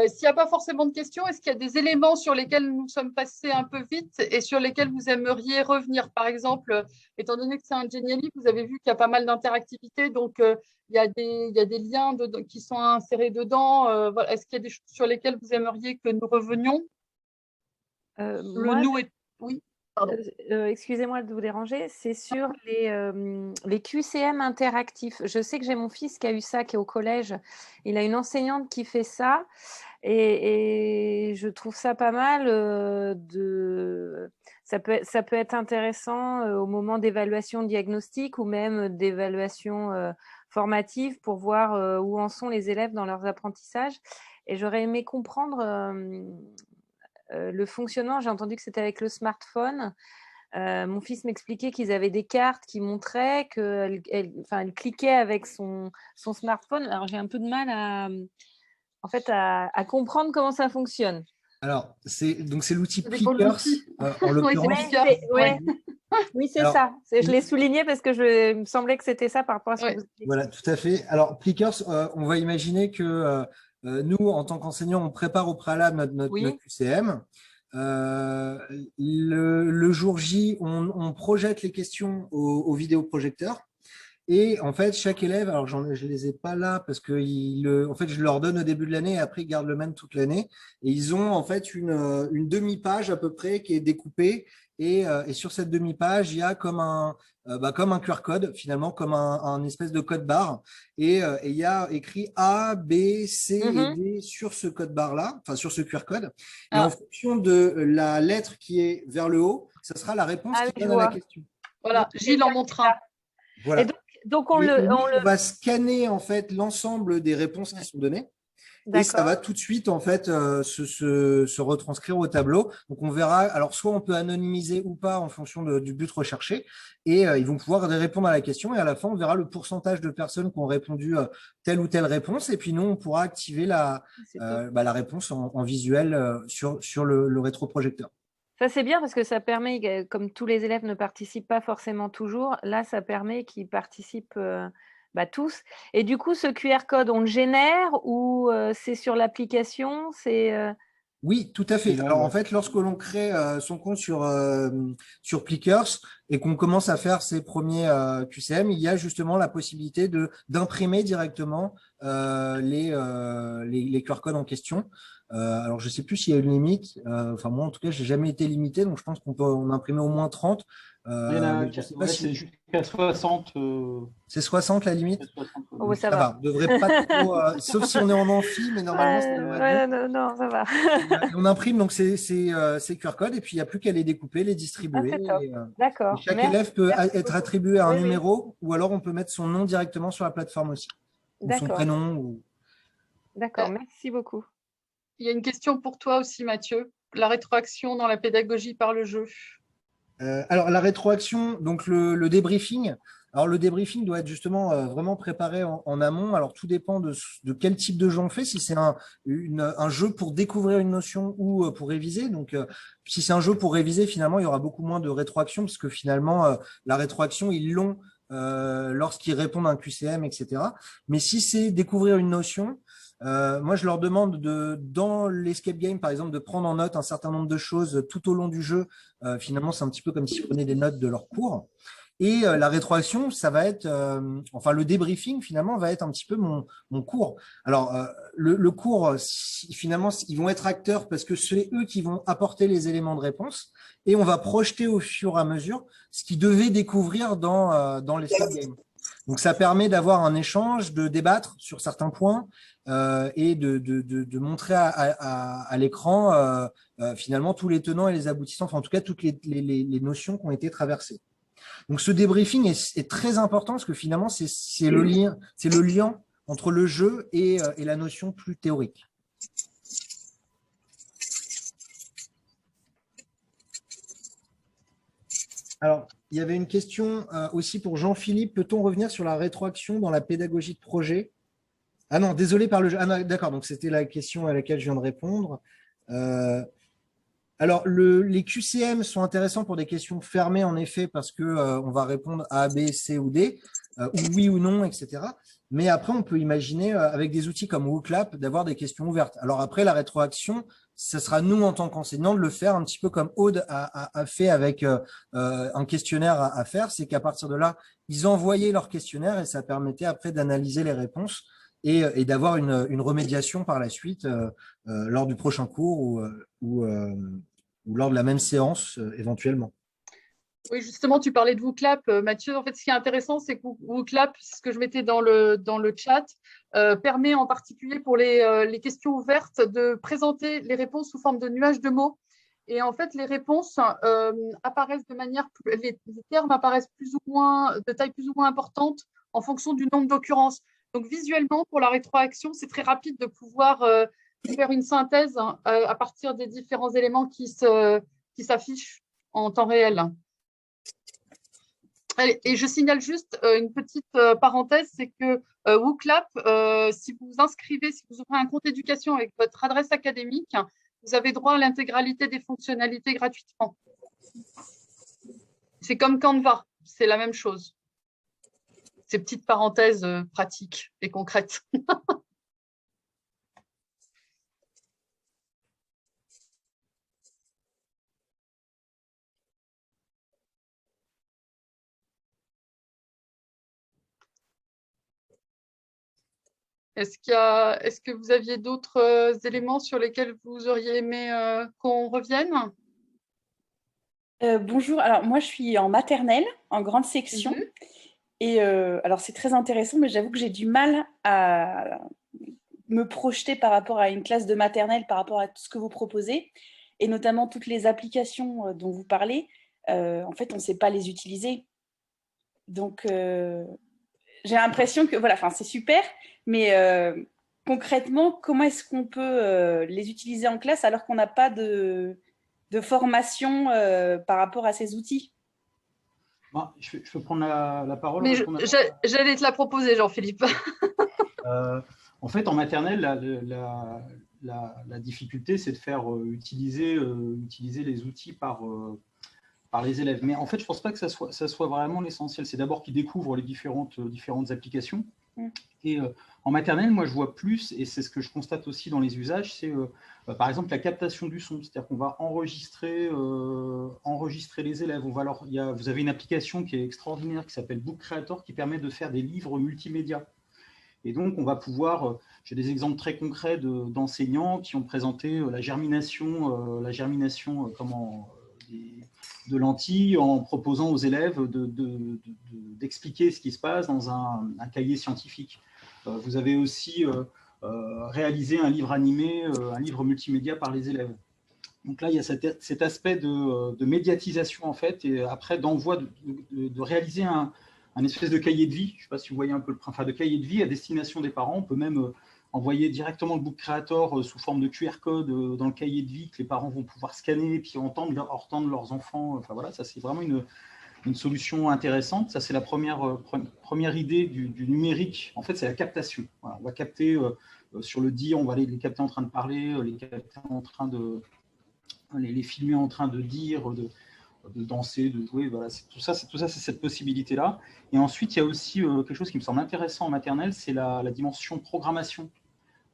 s'il n'y a pas forcément de questions, est-ce qu'il y a des éléments sur lesquels nous sommes passés un peu vite et sur lesquels vous aimeriez revenir? Par exemple, étant donné que c'est un Genially, vous avez vu qu'il y a pas mal d'interactivité, donc il y a des liens qui sont insérés dedans. Voilà. Est-ce qu'il y a des choses sur lesquelles vous aimeriez que nous revenions? Oui, pardon. Excusez-moi de vous déranger, c'est sur les QCM interactifs. Je sais que j'ai mon fils qui a eu ça, qui est au collège. Il a une enseignante qui fait ça et je trouve ça pas mal. Ça peut être intéressant au moment d'évaluation diagnostique ou même d'évaluation formative pour voir où en sont les élèves dans leurs apprentissages. Et j'aurais aimé comprendre le fonctionnement. J'ai entendu que c'était avec le smartphone. Mon fils m'expliquait qu'ils avaient des cartes qui montraient qu'elle cliquait avec son smartphone. Alors, j'ai un peu de mal à comprendre comment ça fonctionne. Alors, c'est l'outil Plickers, en l'occurrence. Oui, c'est ça. Je l'ai souligné parce que il me semblait que c'était ça par rapport à ce que vous dites. Voilà, tout à fait. Alors, Plickers, on va imaginer que nous, en tant qu'enseignants, on prépare au préalable notre QCM. Le jour J, on projette les questions au vidéoprojecteur. Et en fait, chaque élève, alors je ne les ai pas là parce que en fait, je leur donne au début de l'année et après, ils gardent le même toute l'année. Et ils ont en fait une demi-page à peu près qui est découpée. Et sur cette demi-page, il y a comme un QR code, finalement, comme un espèce de code barre. Et il y a écrit A, B, C et D sur ce code barre-là, enfin sur ce QR code. Et en fonction de la lettre qui est vers le haut, ça sera la réponse qui donne à la question. Voilà, Gilles en montre un. Voilà. Et donc on va scanner en fait l'ensemble des réponses qui sont données. Et ça D'accord. va tout de suite en fait se retranscrire au tableau. Donc on verra, alors soit on peut anonymiser ou pas en fonction du but recherché, et ils vont pouvoir répondre à la question, et à la fin on verra le pourcentage de personnes qui ont répondu telle ou telle réponse, et puis nous on pourra activer C'est top. la réponse en visuel sur le rétroprojecteur. Ça, c'est bien parce que ça permet, comme tous les élèves ne participent pas forcément toujours, là, ça permet qu'ils participent tous. Et du coup, ce QR code, on le génère ou c'est sur l'application? Oui, tout à C'est fait. là, Alors en ouais. fait, lorsque l'on crée son compte sur Plickers et qu'on commence à faire ses premiers QCM, il y a justement la possibilité d'imprimer directement les QR codes en question. Alors je sais plus s'il y a une limite. Enfin moi en tout cas, j'ai jamais été limité, donc je pense qu'on peut en imprimer au moins 30. Il y en a, Mais je sais pas ouais, si c'est jusqu'à 60. c'est 60 la limite. 60, Oh, ouais, ça Ça va. va, on devrait pas trop, sauf si on est en amphi, mais normalement ça devrait être bon. Ouais, non, non, ça va. Et on imprime donc ces QR codes et puis il n'y a plus qu'à les découper, les Ah, distribuer. c'est top. Et D'accord. chaque élève peut Merci être beaucoup. attribué à un Oui, oui. numéro ou alors on peut mettre son nom directement sur la plateforme aussi, ou son D'accord. prénom. D'accord. Merci beaucoup. Il y a une question pour toi aussi, Mathieu. La rétroaction dans la pédagogie par le jeu. Alors la rétroaction, donc le débriefing. Alors le débriefing doit être justement vraiment préparé en amont. Alors tout dépend de quel type de jeu on fait. Si c'est un jeu pour découvrir une notion ou pour réviser. Donc si c'est un jeu pour réviser, finalement il y aura beaucoup moins de rétroaction parce que finalement la rétroaction ils l'ont lorsqu'ils répondent à un QCM, etc. Mais si c'est découvrir une notion, moi, je leur demande dans l'escape game, par exemple, de prendre en note un certain nombre de choses tout au long du jeu. Finalement, c'est un petit peu comme s'ils prenaient des notes de leur cours. Et la rétroaction, ça va être, enfin, le débriefing, finalement, va être un petit peu mon cours. Alors, le cours, finalement, ils vont être acteurs parce que c'est eux qui vont apporter les éléments de réponse et on va projeter au fur et à mesure ce qu'ils devaient découvrir dans l'escape game. Donc, ça permet d'avoir un échange, de débattre sur certains points et de montrer à l'écran finalement tous les tenants et les aboutissants, enfin en tout cas toutes les notions qui ont été traversées. Donc ce débriefing est très important parce que finalement c'est le lien entre le jeu et la notion plus théorique. Alors, il y avait une question aussi pour Jean-Philippe. Peut-on revenir sur la rétroaction dans la pédagogie de projet? Ah non, désolé par le jeu. Ah non, d'accord, donc c'était la question à laquelle je viens de répondre. Alors, les QCM sont intéressants pour des questions fermées, en effet, parce que on va répondre à, B, C ou D, ou oui ou non, etc. Mais après, on peut imaginer, avec des outils comme WooClap, d'avoir des questions ouvertes. Alors après, la rétroaction, ce sera nous, en tant qu'enseignants, de le faire un petit peu comme Aude a fait avec un questionnaire à faire. C'est qu'à partir de là, ils envoyaient leur questionnaire et ça permettait après d'analyser les réponses et d'avoir une remédiation par la suite lors du prochain cours ou lors de la même séance éventuellement. Oui, justement, tu parlais de WooClap, Mathieu. En fait, ce qui est intéressant, c'est que WooClap, ce que je mettais dans le chat, permet en particulier pour les questions ouvertes de présenter les réponses sous forme de nuages de mots. Et en fait, les réponses apparaissent de manière, les termes apparaissent plus ou moins, de taille plus ou moins importante en fonction du nombre d'occurrences. Donc, visuellement, pour la rétroaction, c'est très rapide de pouvoir faire une synthèse à partir des différents éléments qui s'affichent en temps réel. Et je signale juste une petite parenthèse, c'est que WooClap, si vous vous inscrivez, si vous ouvrez un compte éducation avec votre adresse académique, vous avez droit à l'intégralité des fonctionnalités gratuitement. C'est comme Canva, c'est la même chose. Ces petites parenthèses pratiques et concrètes. Est-ce que vous aviez d'autres éléments sur lesquels vous auriez aimé qu'on revienne? Bonjour, alors moi je suis en maternelle, en grande section. Et alors c'est très intéressant, mais j'avoue que j'ai du mal à me projeter par rapport à une classe de maternelle, par rapport à tout ce que vous proposez, et notamment toutes les applications dont vous parlez. En fait, on ne sait pas les utiliser. Donc j'ai l'impression que, voilà, enfin c'est super, mais concrètement, comment est-ce qu'on peut les utiliser en classe alors qu'on n'a pas de formation par rapport à ces outils? Bon, je peux prendre la parole. Mais j'allais te la proposer, Jean-Philippe. En fait, en maternelle, la difficulté, c'est de faire utiliser les outils par les élèves. Mais en fait, je ne pense pas que ça soit vraiment l'essentiel. C'est d'abord qu'ils découvrent les différentes applications. Et en maternelle, moi, je vois plus, et c'est ce que je constate aussi dans les usages, c'est par exemple la captation du son. C'est-à-dire qu'on va enregistrer les élèves. Vous avez une application qui est extraordinaire qui s'appelle Book Creator qui permet de faire des livres multimédia. Et donc, on va pouvoir, j'ai des exemples très concrets d'enseignants qui ont présenté la germination de lentilles en proposant aux élèves d'expliquer ce qui se passe dans un cahier scientifique. Vous avez aussi réalisé un livre animé, un livre multimédia par les élèves. Donc là, il y a cet aspect de médiatisation, en fait, et après d'envoi, de réaliser un espèce de cahier de vie. Je ne sais pas si vous voyez un peu de cahier de vie à destination des parents. On peut même envoyer directement le Book Creator sous forme de QR code dans le cahier de vie que les parents vont pouvoir scanner et puis entendre leurs enfants. Enfin voilà, ça c'est vraiment une solution intéressante. Ça c'est la première idée du numérique. En fait, c'est la captation. Voilà, on va capter sur le dire, on va les capter en train de parler, les capter en train de les filmer en train de dire, de danser, de jouer, voilà, tout ça, c'est cette possibilité-là. Et ensuite, il y a aussi quelque chose qui me semble intéressant en maternelle, c'est la dimension programmation.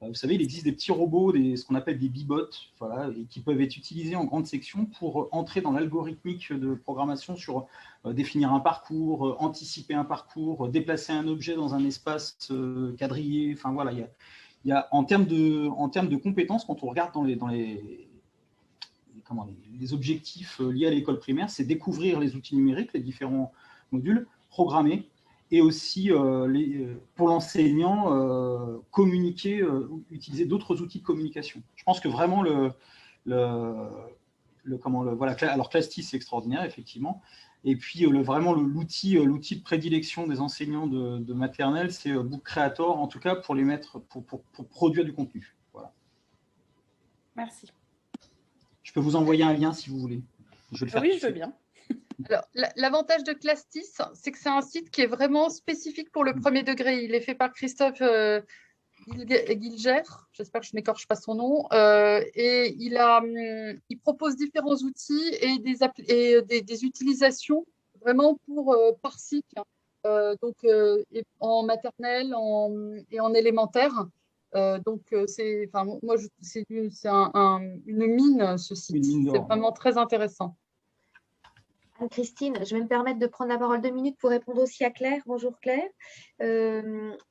Vous savez, il existe des petits robots, ce qu'on appelle des bibots, voilà, et qui peuvent être utilisés en grande section pour entrer dans l'algorithmique de programmation sur définir un parcours, anticiper un parcours, déplacer un objet dans un espace quadrillé. Enfin voilà, il y a en termes de compétences, quand on regarde dans les objectifs liés à l'école primaire, c'est découvrir les outils numériques, les différents modules, programmer, et aussi pour l'enseignant, communiquer, utiliser d'autres outils de communication. Je pense que vraiment alors Clastis, c'est extraordinaire, effectivement. Et puis vraiment l'outil de prédilection des enseignants de maternelle, c'est Book Creator, en tout cas pour les mettre, pour produire du contenu. Voilà. Merci. Je peux vous envoyer un lien si vous voulez. Je vais le faire. Oui, je veux bien. Alors, l'avantage de Clastis, c'est que c'est un site qui est vraiment spécifique pour le premier degré. Il est fait par Christophe Gilger, j'espère que je n'écorche pas son nom, et il propose différents outils et des utilisations vraiment par cycle, donc en maternelle et en élémentaire. Donc, c'est une mine, ce site. C'est vraiment très intéressant. Anne-Christine, je vais me permettre de prendre la parole 2 minutes pour répondre aussi à Claire. Bonjour Claire.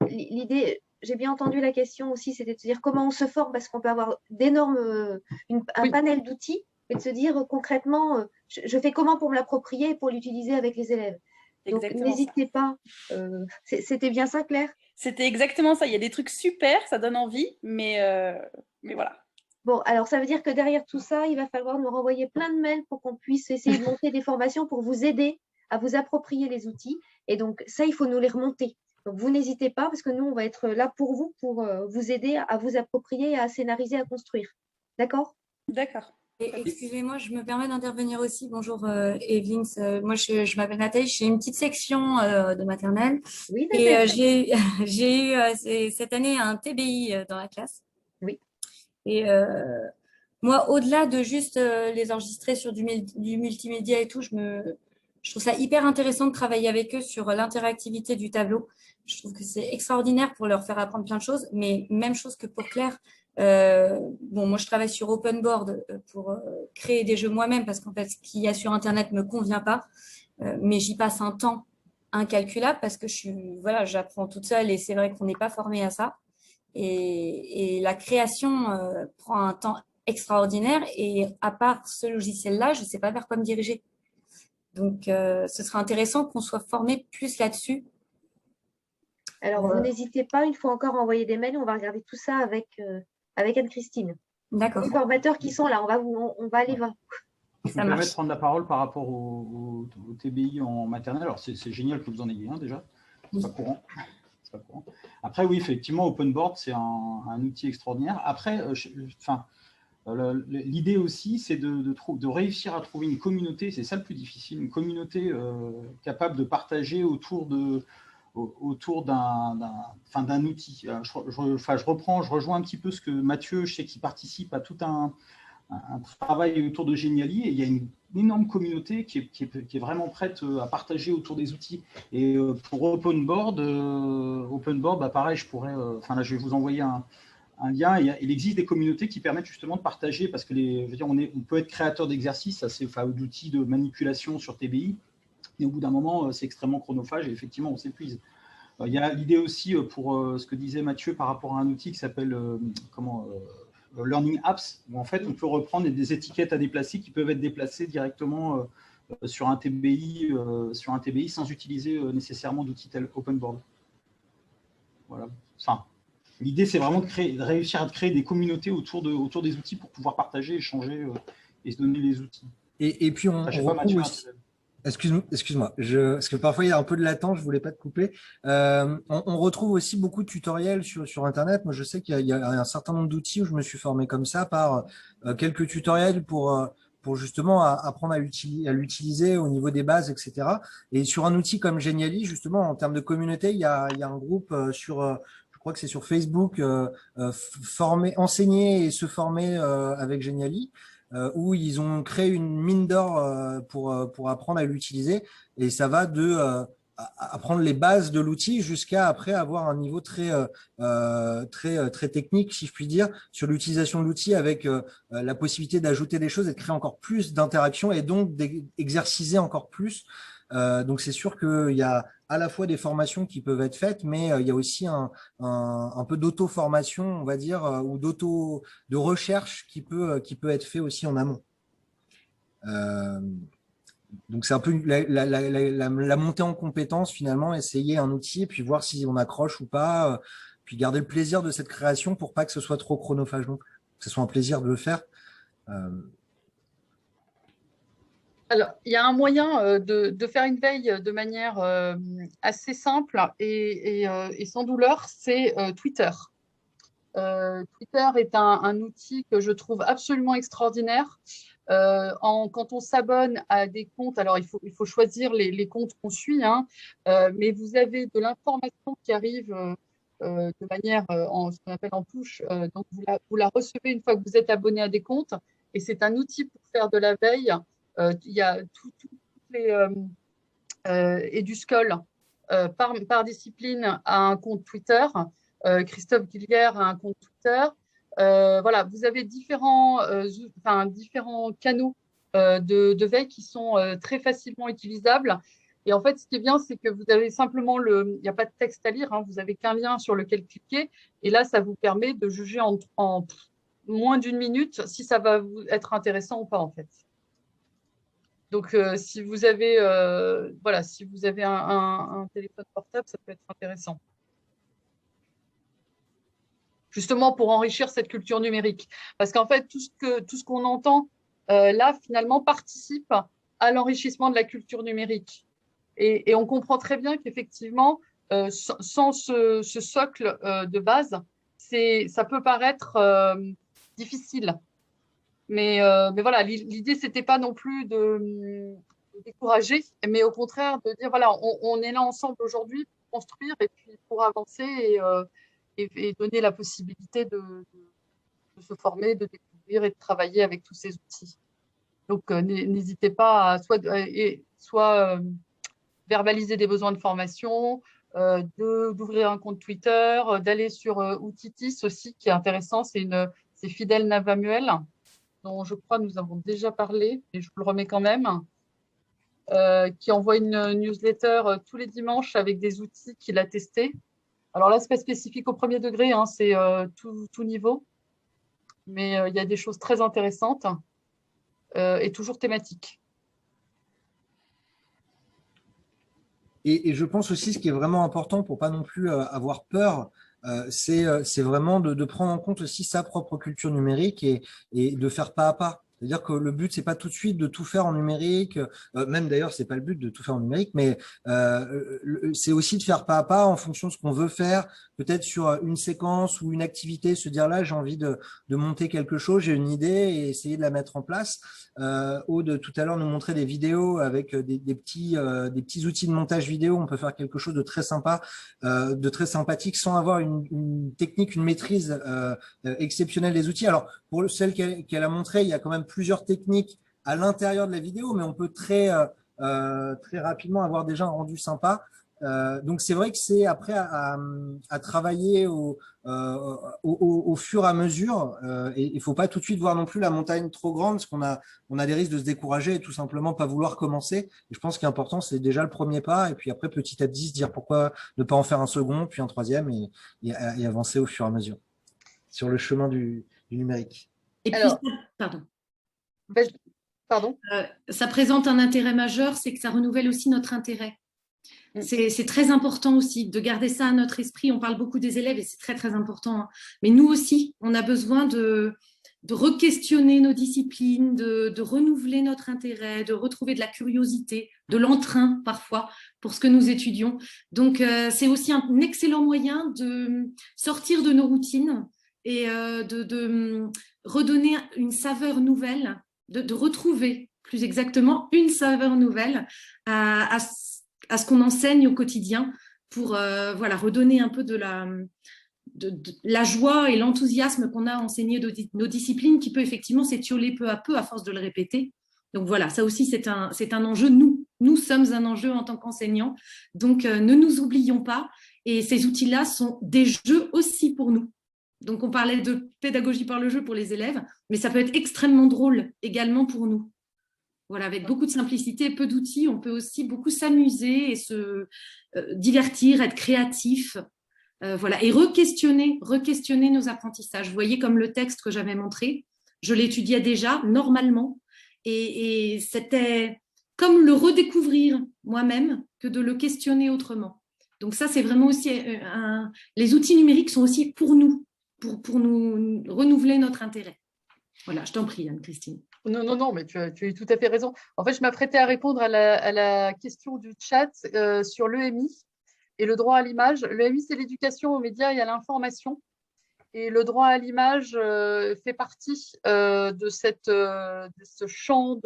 L'idée, j'ai bien entendu la question aussi, c'était de se dire comment on se forme parce qu'on peut avoir un panel d'outils et de se dire concrètement, je fais comment pour me l'approprier et pour l'utiliser avec les élèves. Donc, n'hésitez pas. C'était bien ça, Claire? C'était exactement ça. Il y a des trucs super, ça donne envie, mais voilà. Bon, alors ça veut dire que derrière tout ça, il va falloir nous renvoyer plein de mails pour qu'on puisse essayer de monter des formations pour vous aider à vous approprier les outils. Et donc, ça, il faut nous les remonter. Donc, vous n'hésitez pas parce que nous, on va être là pour vous aider à vous approprier, à scénariser, à construire. D'accord? D'accord. Excusez-moi, je me permets d'intervenir aussi. Bonjour Evelyne, moi je m'appelle Nathalie, j'ai une petite section de maternelle. Oui, et j'ai eu cette année un TBI dans la classe. Oui. Et moi, au-delà de juste les enregistrer sur du multimédia et tout, je trouve ça hyper intéressant de travailler avec eux sur l'interactivité du tableau. Je trouve que c'est extraordinaire pour leur faire apprendre plein de choses, mais même chose que pour Claire. Moi, je travaille sur Open Board pour créer des jeux moi-même parce qu'en fait, ce qu'il y a sur Internet ne me convient pas. Mais j'y passe un temps incalculable parce que j'apprends toute seule et c'est vrai qu'on n'est pas formé à ça. Et la création prend un temps extraordinaire et à part ce logiciel-là, je ne sais pas vers quoi me diriger. Donc, ce serait intéressant qu'on soit formé plus là-dessus. Alors, vous n'hésitez pas, une fois encore, à envoyer des mails. On va regarder tout ça avec Anne-Christine. D'accord. Les formateurs qui sont là, on va aller voir. Je me permets de prendre la parole par rapport au TBI en maternelle. Alors, c'est génial que vous en ayez un déjà. C'est pas courant. pas courant. Après, oui, effectivement, OpenBoard, c'est un outil extraordinaire. Après, l'idée aussi, c'est de réussir à trouver une communauté, c'est ça le plus difficile, une communauté capable de partager autour d'un outil. Je rejoins un petit peu ce que Mathieu, je sais qu'il participe à tout un travail autour de Geniali, et il y a une énorme communauté qui est vraiment prête à partager autour des outils. Et pour OpenBoard, pareil, je pourrais, là, je vais vous envoyer un lien. Il existe des communautés qui permettent justement de partager, parce que on peut être créateur d'exercices, d'outils de manipulation sur TBI, mais au bout d'un moment, c'est extrêmement chronophage et effectivement, on s'épuise. Il y a l'idée aussi pour ce que disait Mathieu par rapport à un outil qui s'appelle Learning Apps, où en fait, on peut reprendre des étiquettes à déplacer qui peuvent être déplacées directement sur un TBI sans utiliser nécessairement d'outils tels OpenBoard. Voilà. L'idée, c'est vraiment de réussir à créer des communautés autour des outils pour pouvoir partager, échanger et se donner les outils. Et puis, on retrouve aussi… Excuse-moi, parce que parfois il y a un peu de latence, je ne voulais pas te couper. On retrouve aussi beaucoup de tutoriels sur Internet. Moi, je sais qu'il y a un certain nombre d'outils où je me suis formé comme ça par quelques tutoriels pour justement apprendre à l'utiliser au niveau des bases, etc. Et sur un outil comme Geniali, justement, en termes de communauté, il y a un groupe je crois que c'est sur Facebook, enseigner et se former avec Geniali, où ils ont créé une mine d'or pour apprendre à l'utiliser, et ça va de apprendre les bases de l'outil jusqu'à après avoir un niveau très technique, si je puis dire, sur l'utilisation de l'outil, avec la possibilité d'ajouter des choses et de créer encore plus d'interactions et donc d'exerciser encore plus. Donc c'est sûr qu'il y a à la fois des formations qui peuvent être faites, mais il y a aussi un peu d'auto-formation, on va dire, ou de recherche qui peut être fait aussi en amont. Donc c'est un peu la montée en compétence, finalement, essayer un outil et puis voir si on accroche ou pas, puis garder le plaisir de cette création pour pas que ce soit trop chronophage non plus, que ce soit un plaisir de le faire. Alors, il y a un moyen de faire une veille de manière assez simple et sans douleur, c'est Twitter. Twitter est un outil que je trouve absolument extraordinaire. Quand on s'abonne à des comptes, alors il faut choisir les comptes qu'on suit, hein, mais vous avez de l'information qui arrive de manière ce qu'on appelle en push. Donc, vous la recevez une fois que vous êtes abonné à des comptes, et c'est un outil pour faire de la veille. Il y a toutes les EduSchool par discipline a un compte Twitter. Christophe Guillière a un compte Twitter. Voilà, vous avez différents canaux de veille qui sont très facilement utilisables. Et en fait, ce qui est bien, c'est que vous avez simplement il n'y a pas de texte à lire, hein, vous n'avez qu'un lien sur lequel cliquer. Et là, ça vous permet de juger en moins d'une minute si ça va vous être intéressant ou pas, en fait. Donc, si vous avez, un téléphone portable, ça peut être intéressant. Justement, pour enrichir cette culture numérique. Parce qu'en fait, tout ce qu'on entend là, finalement, participe à l'enrichissement de la culture numérique. Et on comprend très bien qu'effectivement, sans ce socle de base, ça peut paraître difficile. Mais voilà, l'idée, c'était pas non plus de décourager, mais au contraire de dire, voilà, on est là ensemble aujourd'hui pour construire et puis pour avancer et donner la possibilité de se former, de découvrir et de travailler avec tous ces outils. Donc, n'hésitez pas à soit verbaliser des besoins de formation, d'ouvrir un compte Twitter, d'aller sur Outitis aussi, qui est intéressant, c'est Fidèle Navamuel, dont je crois nous avons déjà parlé, et je vous le remets quand même, qui envoie une newsletter tous les dimanches avec des outils qu'il a testés. Alors là, ce n'est pas spécifique au premier degré, hein, c'est tout niveau, mais il y a des choses très intéressantes et toujours thématiques. Et je pense aussi, ce qui est vraiment important pour pas non plus avoir peur, c'est vraiment de prendre en compte aussi sa propre culture numérique et de faire pas à pas. C'est-à-dire que le but, c'est pas tout de suite de tout faire en numérique, même d'ailleurs, c'est pas le but de tout faire en numérique, mais c'est aussi de faire pas à pas en fonction de ce qu'on veut faire, peut-être sur une séquence ou une activité, se dire là, j'ai envie de monter quelque chose, j'ai une idée et essayer de la mettre en place. Aude, tout à l'heure, nous montrait des vidéos avec des petits outils de montage vidéo. On peut faire quelque chose de très sympa, de très sympathique, sans avoir une technique, une maîtrise exceptionnelle des outils. Alors, pour celle qu'elle a montré, il y a quand même plusieurs techniques à l'intérieur de la vidéo, mais on peut très rapidement avoir déjà un rendu sympa. Donc c'est vrai que c'est après à travailler au fur et à mesure, et il ne faut pas tout de suite voir non plus la montagne trop grande, parce qu'on a des risques de se décourager et tout simplement pas vouloir commencer. Et je pense qu'important, c'est déjà le premier pas, et puis après petit à petit se dire pourquoi ne pas en faire un second, puis un troisième, et avancer au fur et à mesure sur le chemin du numérique. Et puis, Alors, pardon. Pardon. Ça présente un intérêt majeur, c'est que ça renouvelle aussi notre intérêt. C'est très important aussi de garder ça à notre esprit. On parle beaucoup des élèves et c'est très, très important. Hein. Mais nous aussi, on a besoin de re-questionner nos disciplines, de renouveler notre intérêt, de retrouver de la curiosité, de l'entrain parfois pour ce que nous étudions. Donc, c'est aussi un excellent moyen de sortir de nos routines et de redonner une saveur nouvelle, de retrouver plus exactement une saveur nouvelle à ce qu'on enseigne au quotidien pour voilà, redonner un peu de la joie et l'enthousiasme qu'on a enseigné nos disciplines qui peut effectivement s'étioler peu à peu à force de le répéter. Donc voilà, ça aussi c'est un enjeu. Nous sommes un enjeu en tant qu'enseignants. Donc ne nous oublions pas. Et ces outils-là sont des jeux aussi pour nous. Donc on parlait de pédagogie par le jeu pour les élèves, mais ça peut être extrêmement drôle également pour nous. Voilà, avec beaucoup de simplicité, peu d'outils, on peut aussi beaucoup s'amuser et se divertir, être créatif, voilà, et re-questionner nos apprentissages. Vous voyez, comme le texte que j'avais montré, je l'étudiais déjà normalement, et c'était comme le redécouvrir moi-même que de le questionner autrement. Donc ça, c'est vraiment aussi les outils numériques sont aussi pour nous, pour nous renouveler notre intérêt. Voilà, je t'en prie, Anne-Christine. Non, mais tu as tout à fait raison. En fait, je m'apprêtais à répondre à la question du chat sur l'EMI et le droit à l'image. L'EMI, c'est l'éducation aux médias et à l'information. Et le droit à l'image fait partie de ce champ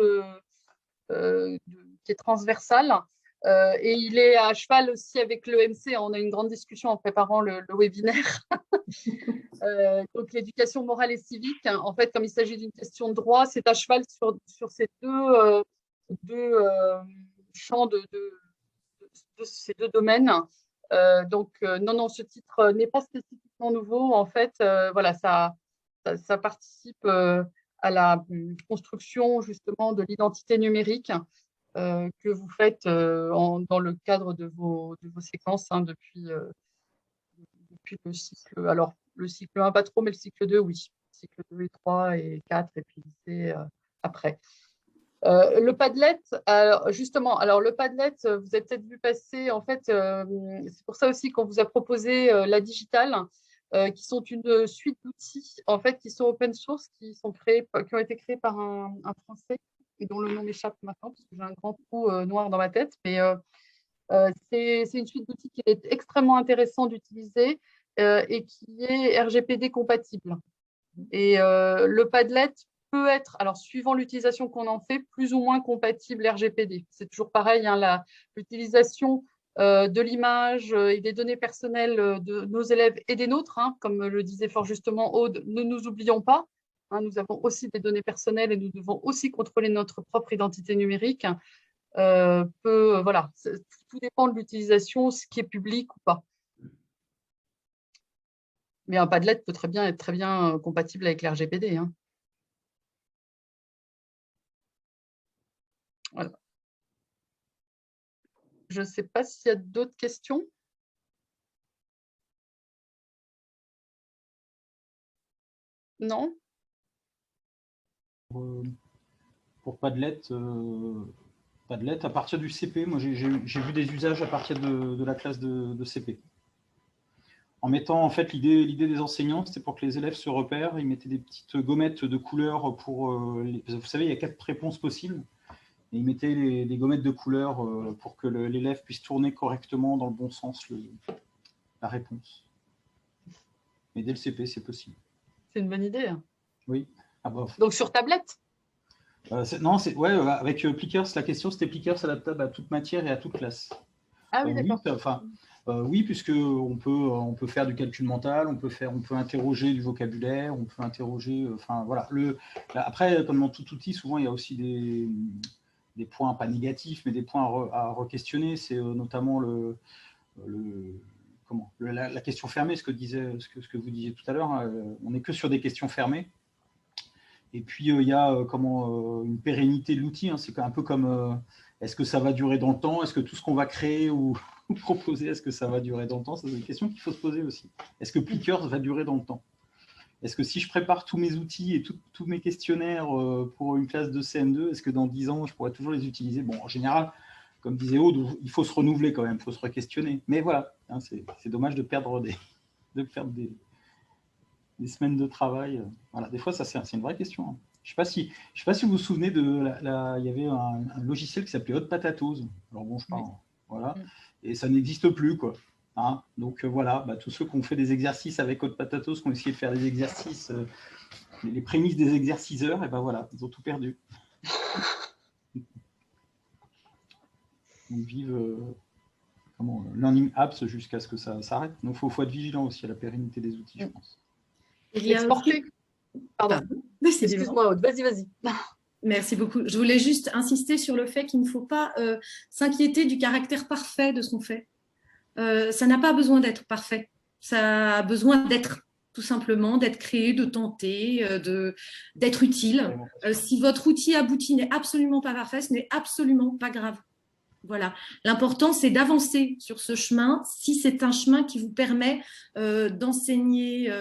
qui est transversal. Et il est à cheval aussi avec l'EMC. On a eu une grande discussion en préparant le webinaire. Donc l'éducation morale et civique, hein, en fait, comme il s'agit d'une question de droit, c'est à cheval sur ces deux champs de ces deux domaines. Donc non, ce titre n'est pas spécifiquement nouveau. En fait, voilà, ça participe à la construction justement de l'identité numérique que vous faites dans le cadre de vos séquences hein, depuis le cycle. Alors, le cycle 1, pas trop, mais le cycle 2, oui. Cycle 2 et 3 et 4, et puis lycée après. Le Padlet, justement, le Padlet, vous avez peut-être vu passer, en fait, c'est pour ça aussi qu'on vous a proposé la digitale, qui sont une suite d'outils, en fait, qui sont open source, qui ont été créés par un Français, et dont le nom m'échappe maintenant, parce que j'ai un grand trou noir dans ma tête, mais c'est une suite d'outils qui est extrêmement intéressant d'utiliser et qui est RGPD compatible. Et le Padlet peut être, alors suivant l'utilisation qu'on en fait, plus ou moins compatible RGPD. C'est toujours pareil, hein, l'utilisation de l'image et des données personnelles de nos élèves et des nôtres, hein, comme le disait fort justement Aude, ne nous oublions pas. Hein, nous avons aussi des données personnelles et nous devons aussi contrôler notre propre identité numérique. Voilà, tout dépend de l'utilisation, ce qui est public ou pas. Mais un Padlet peut être très bien compatible avec l'RGPD. Hein. Voilà. Je ne sais pas s'il y a d'autres questions. Non? Pour Padlet, à partir du CP, moi j'ai vu des usages à partir de la classe de CP. En mettant, en fait, l'idée des enseignants, c'était pour que les élèves se repèrent. Ils mettaient des petites gommettes de couleur pour… vous savez, il y a 4 réponses possibles. Et ils mettaient des gommettes de couleur pour que l'élève puisse tourner correctement dans le bon sens la réponse. Mais dès le CP, c'est possible. C'est une bonne idée. Hein. Oui. Ah bah, donc sur tablette non, ouais, avec Plickers, la question c'était Plickers adaptable à toute matière et à toute classe. Ah oui, d'accord. Oui, puisque on peut faire du calcul mental, on peut interroger du vocabulaire, on peut interroger. Voilà. Après, comme dans tout outil, souvent il y a aussi des points pas négatifs, mais des points à re-questionner. C'est notamment la question fermée, ce que vous disiez tout à l'heure. On n'est que sur des questions fermées. Et puis, il y a une pérennité de l'outil. Hein. C'est un peu comme est-ce que ça va durer dans le temps? Est-ce que tout ce qu'on va créer ou proposer, est-ce que ça va durer dans le temps? C'est une question qu'il faut se poser aussi. Est-ce que Plickers va durer dans le temps? Est-ce que si je prépare tous mes outils et tous mes questionnaires pour une classe de CM2, est-ce que dans 10 ans, je pourrais toujours les utiliser? Bon, en général, comme disait Aude, il faut se renouveler quand même, il faut se re-questionner. Mais voilà, hein, c'est dommage de perdre des semaines de travail. Voilà, des fois, ça c'est une vraie question. Hein. Je ne sais pas si vous vous souvenez il y avait un logiciel qui s'appelait Hot Potatoes. Alors bon, je parle, voilà, et ça n'existe plus, quoi. Hein. Donc voilà, tous ceux qui ont fait des exercices avec Hot Potatoes, qui ont essayé de faire des exercices, les prémices des exerciceurs, et ben voilà, ils ont tout perdu. Donc vive Learning Apps jusqu'à ce que ça s'arrête. Donc il faut être vigilant aussi à la pérennité des outils, je pense. Il y a exporter. Pardon. Excuse-moi, Aude. Vas-y. Merci beaucoup. Je voulais juste insister sur le fait qu'il ne faut pas s'inquiéter du caractère parfait de ce qu'on fait. Ça n'a pas besoin d'être parfait. Ça a besoin d'être, tout simplement, d'être créé, de tenter, d'être utile. Si votre outil abouti n'est absolument pas parfait, ce n'est absolument pas grave. Voilà. L'important, c'est d'avancer sur ce chemin. Si c'est un chemin qui vous permet d'enseigner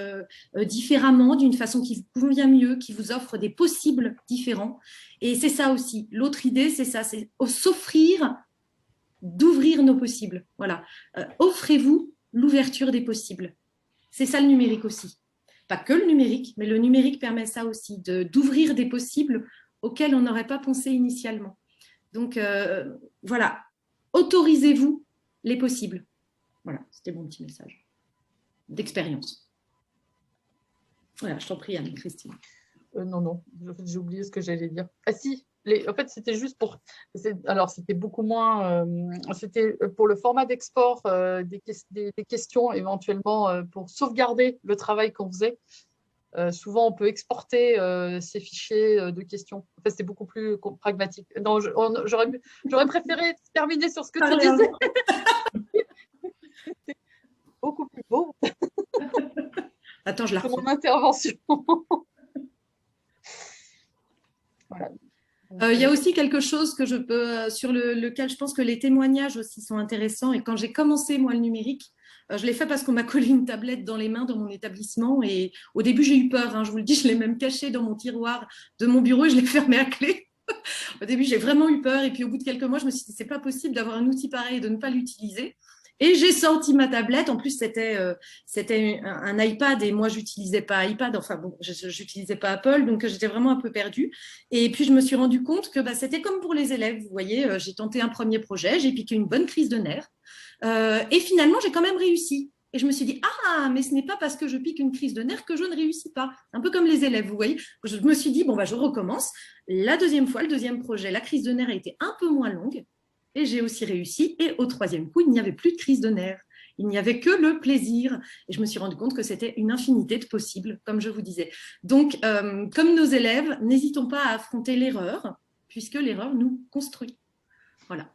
différemment, d'une façon qui vous convient mieux, qui vous offre des possibles différents. Et c'est ça aussi. L'autre idée, c'est ça, c'est s'offrir, d'ouvrir nos possibles. Voilà. Offrez-vous l'ouverture des possibles. C'est ça le numérique aussi. Pas que le numérique, mais le numérique permet ça aussi, d'ouvrir des possibles auxquels on n'aurait pas pensé initialement. Donc, voilà, autorisez-vous les possibles. Voilà, c'était mon petit message d'expérience. Voilà, je t'en prie, Anne-Christine. Non, j'ai oublié ce que j'allais dire. Ah si, en fait, c'était juste pour… Alors, c'était beaucoup moins… c'était pour le format d'export des questions, éventuellement, pour sauvegarder le travail qu'on faisait. Souvent, on peut exporter ces fichiers de questions. En fait, c'est beaucoup plus pragmatique. Non, j'aurais préféré terminer sur ce que tu disais. C'était beaucoup plus beau. Attends, je la refais. Mon intervention. Voilà. Il y a aussi quelque chose que je peux, sur lequel je pense que les témoignages aussi sont intéressants. Et quand j'ai commencé, moi, le numérique, je l'ai fait parce qu'on m'a collé une tablette dans les mains dans mon établissement. Et au début, j'ai eu peur. Hein, je vous le dis, je l'ai même cachée dans mon tiroir de mon bureau et je l'ai fermée à clé. Au début, j'ai vraiment eu peur. Et puis, au bout de quelques mois, je me suis dit, c'est pas possible d'avoir un outil pareil et de ne pas l'utiliser. Et j'ai sorti ma tablette. En plus, c'était un iPad et moi, j'utilisais pas iPad. Enfin bon, j'utilisais pas Apple, donc j'étais vraiment un peu perdue. Et puis, je me suis rendu compte que c'était comme pour les élèves. Vous voyez, j'ai tenté un premier projet, j'ai piqué une bonne crise de nerfs. Et finalement, j'ai quand même réussi. Et je me suis dit, ah, mais ce n'est pas parce que je pique une crise de nerfs que je ne réussis pas. Un peu comme les élèves, vous voyez. Je me suis dit, bon, je recommence. La deuxième fois, le deuxième projet, la crise de nerfs a été un peu moins longue. Et j'ai aussi réussi. Et au troisième coup, il n'y avait plus de crise de nerfs. Il n'y avait que le plaisir. Et je me suis rendu compte que c'était une infinité de possibles, comme je vous disais. Donc, comme nos élèves, n'hésitons pas à affronter l'erreur, puisque l'erreur nous construit. Voilà.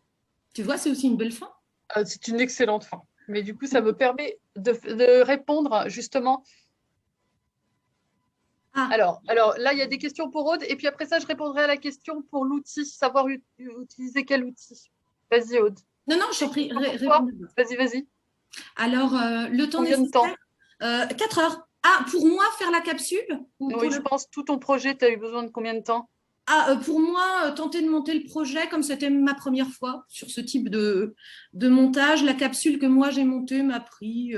Tu vois, c'est aussi une belle fin. C'est une excellente fin. Mais du coup, ça me permet de répondre justement. Ah. Alors là, il y a des questions pour Aude. Et puis après ça, je répondrai à la question pour l'outil, savoir utiliser quel outil. Vas-y, Aude. Non, je t'en prie. Vas-y. Alors, le temps nécessaire, 4 heures. Ah, pour moi, faire la capsule Oui, je pense. Tout ton projet, tu as eu besoin de combien de temps? Pour moi, tenter de monter le projet, comme c'était ma première fois sur ce type de montage, la capsule que moi j'ai montée m'a pris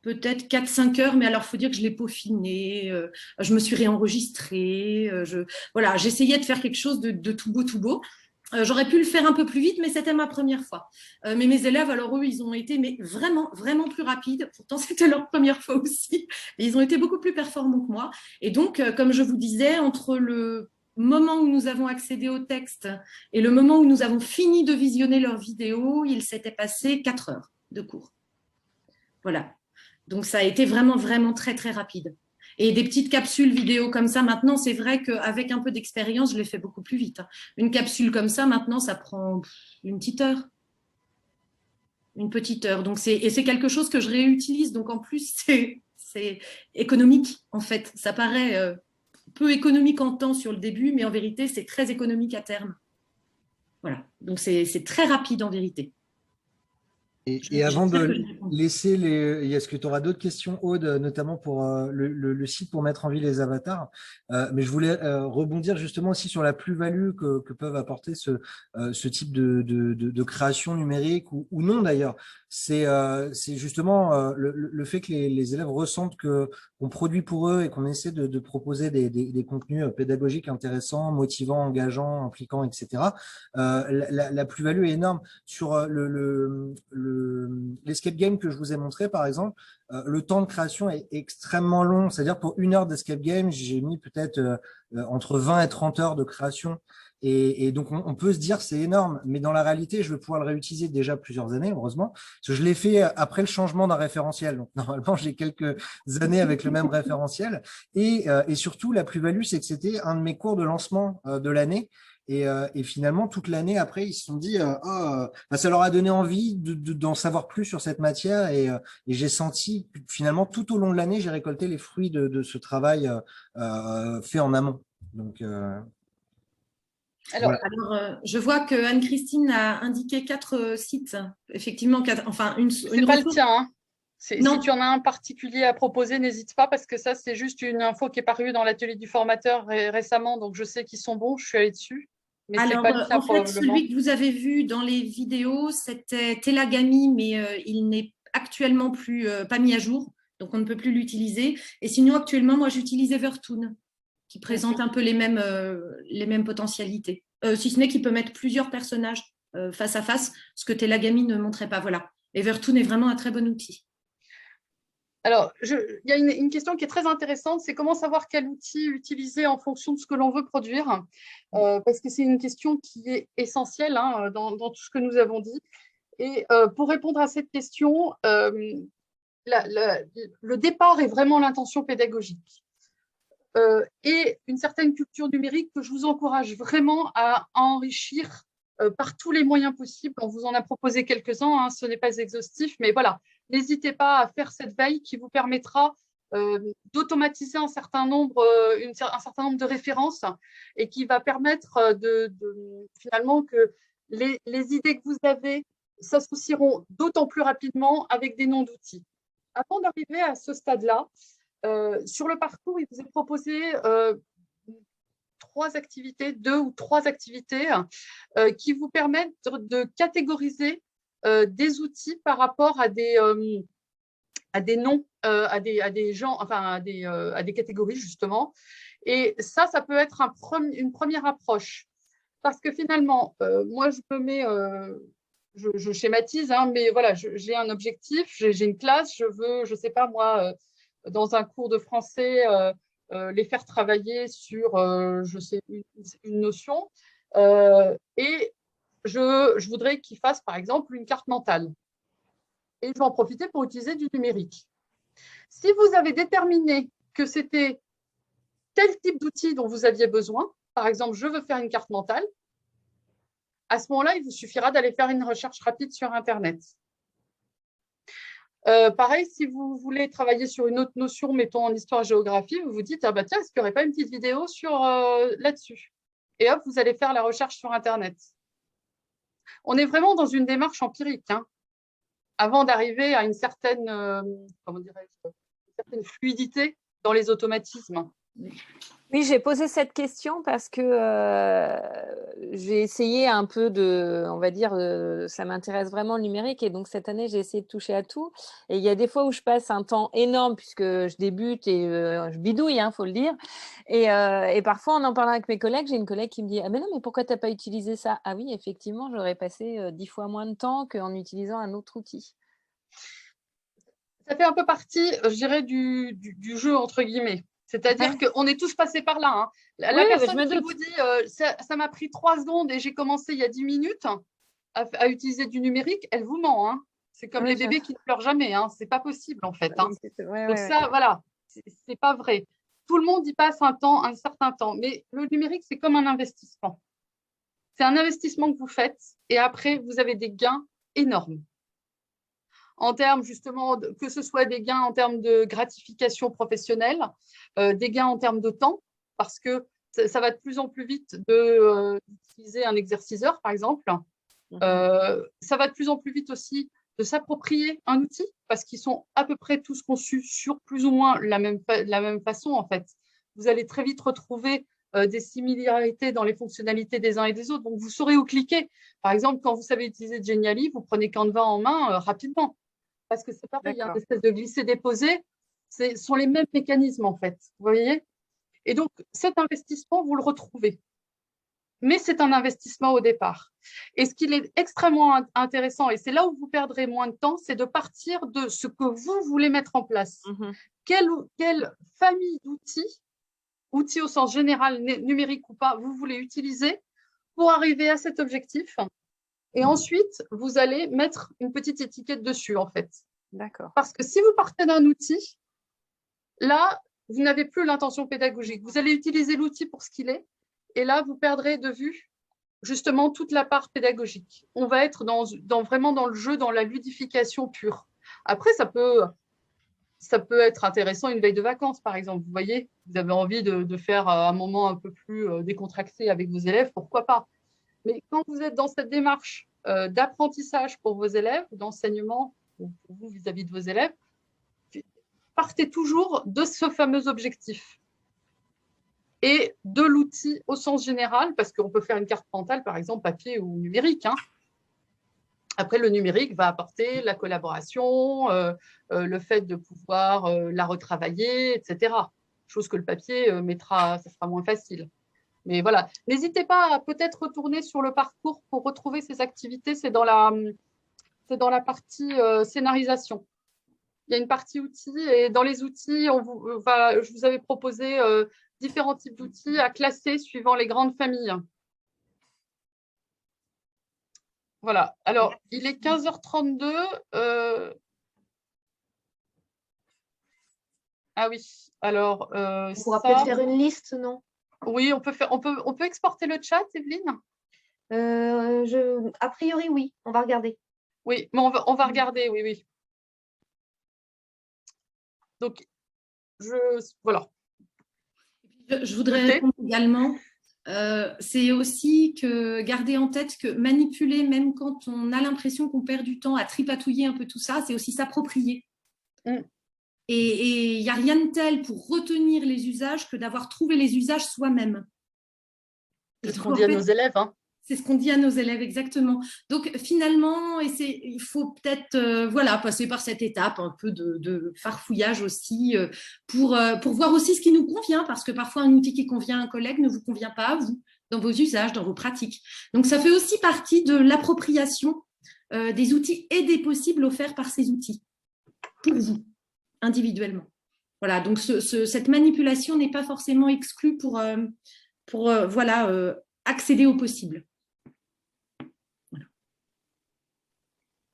peut-être 4-5 heures, mais alors il faut dire que je l'ai peaufiné, je me suis réenregistrée, voilà, j'essayais de faire quelque chose de tout beau. J'aurais pu le faire un peu plus vite, mais c'était ma première fois. Mais mes élèves, alors eux, ils ont été vraiment, vraiment plus rapides. Pourtant, c'était leur première fois aussi. Et ils ont été beaucoup plus performants que moi. Et donc, comme je vous disais, entre le moment où nous avons accédé au texte et le moment où nous avons fini de visionner leurs vidéos, il s'était passé 4 heures de cours. Voilà. Donc, ça a été vraiment, vraiment très, très rapide. Et des petites capsules vidéo comme ça, maintenant, c'est vrai qu'avec un peu d'expérience, je les fais beaucoup plus vite. Une capsule comme ça, maintenant, ça prend une petite heure. Une petite heure. Donc, c'est quelque chose que je réutilise. Donc, en plus, c'est économique, en fait. Ça paraît peu économique en temps sur le début, mais en vérité, c'est très économique à terme. Voilà. Donc, c'est très rapide en vérité. Et avant de laisser est-ce que tu auras d'autres questions, Aude, notamment pour le site pour mettre en vie les avatars, mais je voulais rebondir justement aussi sur la plus-value que peuvent apporter ce type de création numérique ou non d'ailleurs. C'est justement le fait que les élèves ressentent qu'on produit pour eux et qu'on essaie de proposer des contenus pédagogiques intéressants, motivants, engageants, impliquants, etc. La plus-value est énorme. Sur l'escape game que je vous ai montré, par exemple, le temps de création est extrêmement long. C'est-à-dire pour 1 heure d'escape game, j'ai mis peut-être entre 20 et 30 heures de création. Et donc, on peut se dire c'est énorme, mais dans la réalité, je vais pouvoir le réutiliser déjà plusieurs années, heureusement, parce que je l'ai fait après le changement d'un référentiel. Donc, normalement, j'ai quelques années avec le même référentiel. Et surtout, la plus-value, c'est que c'était un de mes cours de lancement de l'année. Et finalement, toute l'année après, ils se sont dit ça leur a donné envie d'en savoir plus sur cette matière. Et j'ai senti que finalement, tout au long de l'année, j'ai récolté les fruits de ce travail fait en amont. Donc, alors, je vois que Anne-Christine a indiqué 4 sites. Effectivement, c'est pas le tien. Hein. Si tu en as un particulier à proposer, n'hésite pas, parce que ça, c'est juste une info qui est parue dans l'atelier du formateur récemment. Donc, je sais qu'ils sont bons, je suis allée dessus. Mais alors, pas le tien, en fait, celui que vous avez vu dans les vidéos, c'était Telagami, mais il n'est actuellement plus pas mis à jour. Donc, on ne peut plus l'utiliser. Et sinon, actuellement, moi, j'utilise Evertoon, qui présente un peu les mêmes potentialités. Si ce n'est qu'il peut mettre plusieurs personnages face à face, ce que Telagami ne montrait pas. Voilà. Evertoon est vraiment un très bon outil. Alors, il y a une question qui est très intéressante, c'est comment savoir quel outil utiliser en fonction de ce que l'on veut produire, parce que c'est une question qui est essentielle dans tout ce que nous avons dit. Et pour répondre à cette question, le départ est vraiment l'intention pédagogique. Et une certaine culture numérique que je vous encourage vraiment à enrichir par tous les moyens possibles. On vous en a proposé quelques-uns, ce n'est pas exhaustif, mais voilà, n'hésitez pas à faire cette veille qui vous permettra d'automatiser un certain nombre de références et qui va permettre finalement que les idées que vous avez s'associeront d'autant plus rapidement avec des noms d'outils. Avant d'arriver à ce stade-là, sur le parcours, il vous est proposé 2 ou 3 activités qui vous permettent de catégoriser des outils par rapport à des noms, à des gens, enfin à des catégories justement. Et ça peut être une première approche. Parce que finalement, moi, je schématise, mais voilà, j'ai un objectif, j'ai une classe, je veux, je ne sais pas moi, dans un cours de français, les faire travailler sur, une notion. Et je voudrais qu'ils fassent, par exemple, une carte mentale. Et je vais en profiter pour utiliser du numérique. Si vous avez déterminé que c'était tel type d'outil dont vous aviez besoin, par exemple, je veux faire une carte mentale, à ce moment-là, il vous suffira d'aller faire une recherche rapide sur Internet. Pareil, si vous voulez travailler sur une autre notion, mettons en histoire-géographie, vous vous dites, tiens, est-ce qu'il n'y aurait pas une petite vidéo là-dessus? Et hop, vous allez faire la recherche sur Internet. On est vraiment dans une démarche empirique, avant d'arriver à une certaine, une certaine fluidité dans les automatismes. Oui, j'ai posé cette question parce que j'ai essayé un peu on va dire, ça m'intéresse vraiment le numérique et donc cette année, j'ai essayé de toucher à tout. Et il y a des fois où je passe un temps énorme puisque je débute et je bidouille, hein, faut le dire. Et parfois, en parlant avec mes collègues, j'ai une collègue qui me dit « Ah mais non, mais pourquoi tu n'as pas utilisé ça ?» Ah oui, effectivement, j'aurais passé 10 fois moins de temps qu'en utilisant un autre outil. Ça fait un peu partie, je dirais, du jeu, entre guillemets. C'est-à-dire qu'on est tous passés par là. Hein. La Oui, personne je me qui doute. vous dit ça m'a pris 3 secondes et j'ai commencé il y a 10 minutes à utiliser du numérique, elle vous ment. Hein. C'est comme Oui, les bébés qui ne pleurent jamais. Hein. Ce n'est pas possible, en fait. Hein. Ouais, Donc ça, voilà, c'est pas vrai. Tout le monde y passe un certain temps. Mais le numérique, c'est comme un investissement. C'est un investissement que vous faites et après, vous avez des gains énormes. En termes justement, que ce soit des gains en termes de gratification professionnelle, des gains en termes de temps, parce que ça va de plus en plus vite d'utiliser un exerciceur, par exemple. Ça va de plus en plus vite aussi de s'approprier un outil, parce qu'ils sont à peu près tous conçus sur plus ou moins la même façon, en fait. Vous allez très vite retrouver des similarités dans les fonctionnalités des uns et des autres. Donc, vous saurez où cliquer. Par exemple, quand vous savez utiliser Genially, vous prenez Canva en main rapidement. Parce que c'est pareil, il y a une espèce de glisser-déposer. Ce sont les mêmes mécanismes, en fait. Vous voyez? Et donc, cet investissement, vous le retrouvez. Mais c'est un investissement au départ. Et ce qui est extrêmement intéressant, et c'est là où vous perdrez moins de temps, c'est de partir de ce que vous voulez mettre en place. Quelle famille d'outils, outils au sens général, numérique ou pas, vous voulez utiliser pour arriver à cet objectif. Et ensuite, vous allez mettre une petite étiquette dessus, en fait. D'accord. Parce que si vous partez d'un outil, là, vous n'avez plus l'intention pédagogique. Vous allez utiliser l'outil pour ce qu'il est. Et là, vous perdrez de vue, justement, toute la part pédagogique. On va être vraiment dans le jeu, dans la ludification pure. Après, ça peut être intéressant une veille de vacances, par exemple. Vous voyez, vous avez envie de faire un moment un peu plus décontracté avec vos élèves, pourquoi pas. Mais quand vous êtes dans cette démarche d'apprentissage pour vos élèves, d'enseignement pour vous vis-à-vis de vos élèves, partez toujours de ce fameux objectif et de l'outil au sens général, parce qu'on peut faire une carte mentale, par exemple, papier ou numérique. Hein. Après, le numérique va apporter la collaboration, le fait de pouvoir la retravailler, etc. Chose que le papier ça sera moins facile. Mais voilà, n'hésitez pas à peut-être retourner sur le parcours pour retrouver ces activités. C'est dans la partie scénarisation. Il y a une partie outils et dans les outils, je vous avais proposé différents types d'outils à classer suivant les grandes familles. Voilà. Alors, il est 15h32. Ah oui. Alors, on pourra peut-être faire une liste, non? Oui, on peut exporter le chat, Evelyne? A priori, oui. On va regarder. Oui, mais on va regarder, oui. Donc, voilà. Je voudrais répondre également. C'est aussi que garder en tête que manipuler, même quand on a l'impression qu'on perd du temps à tripatouiller un peu tout ça, c'est aussi s'approprier. Et il n'y a rien de tel pour retenir les usages que d'avoir trouvé les usages soi-même. C'est ce qu'on dit à nos élèves. Hein. C'est ce qu'on dit à nos élèves, exactement. Donc, finalement, il faut peut-être passer par cette étape un peu de farfouillage aussi pour voir aussi ce qui nous convient, parce que parfois, un outil qui convient à un collègue ne vous convient pas à vous, dans vos usages, dans vos pratiques. Donc, ça fait aussi partie de l'appropriation des outils et des possibles offerts par ces outils, pour vous, individuellement. Voilà, donc cette manipulation n'est pas forcément exclue pour accéder au possible.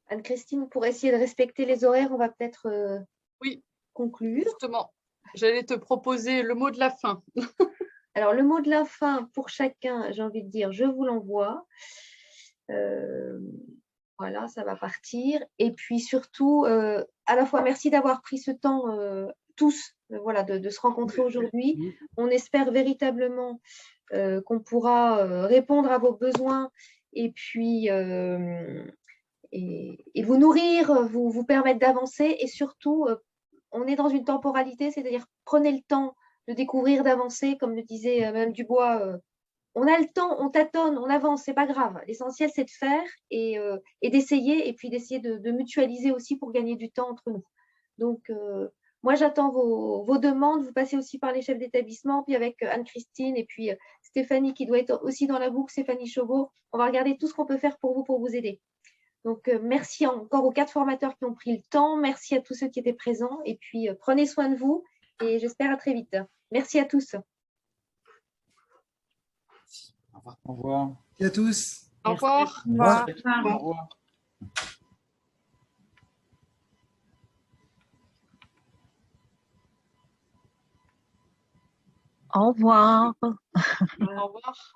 Anne-Christine, pour essayer de respecter les horaires, on va peut-être conclure. Justement, j'allais te proposer le mot de la fin. Alors, le mot de la fin, pour chacun, j'ai envie de dire, je vous l'envoie. Voilà, ça va partir. Et puis surtout, à la fois, merci d'avoir pris ce temps, tous, de se rencontrer aujourd'hui. On espère véritablement qu'on pourra répondre à vos besoins et puis et vous nourrir, vous permettre d'avancer. Et surtout, on est dans une temporalité, c'est-à-dire prenez le temps découvrir, d'avancer. Comme le disait Mme Dubois, on a le temps, on tâtonne, on avance, c'est pas grave. L'essentiel, c'est de faire et d'essayer, et puis d'essayer de mutualiser aussi pour gagner du temps entre nous. Donc, moi, j'attends vos demandes. Vous passez aussi par les chefs d'établissement, puis avec Anne-Christine et puis Stéphanie qui doit être aussi dans la boucle, Stéphanie Chauveau. On va regarder tout ce qu'on peut faire pour vous aider. Donc, merci encore aux 4 formateurs qui ont pris le temps. Merci à tous ceux qui étaient présents. Et puis, prenez soin de vous et j'espère à très vite. Merci à tous. Au revoir. Merci à tous. Au revoir. Au revoir. Au revoir. Au revoir. Au revoir.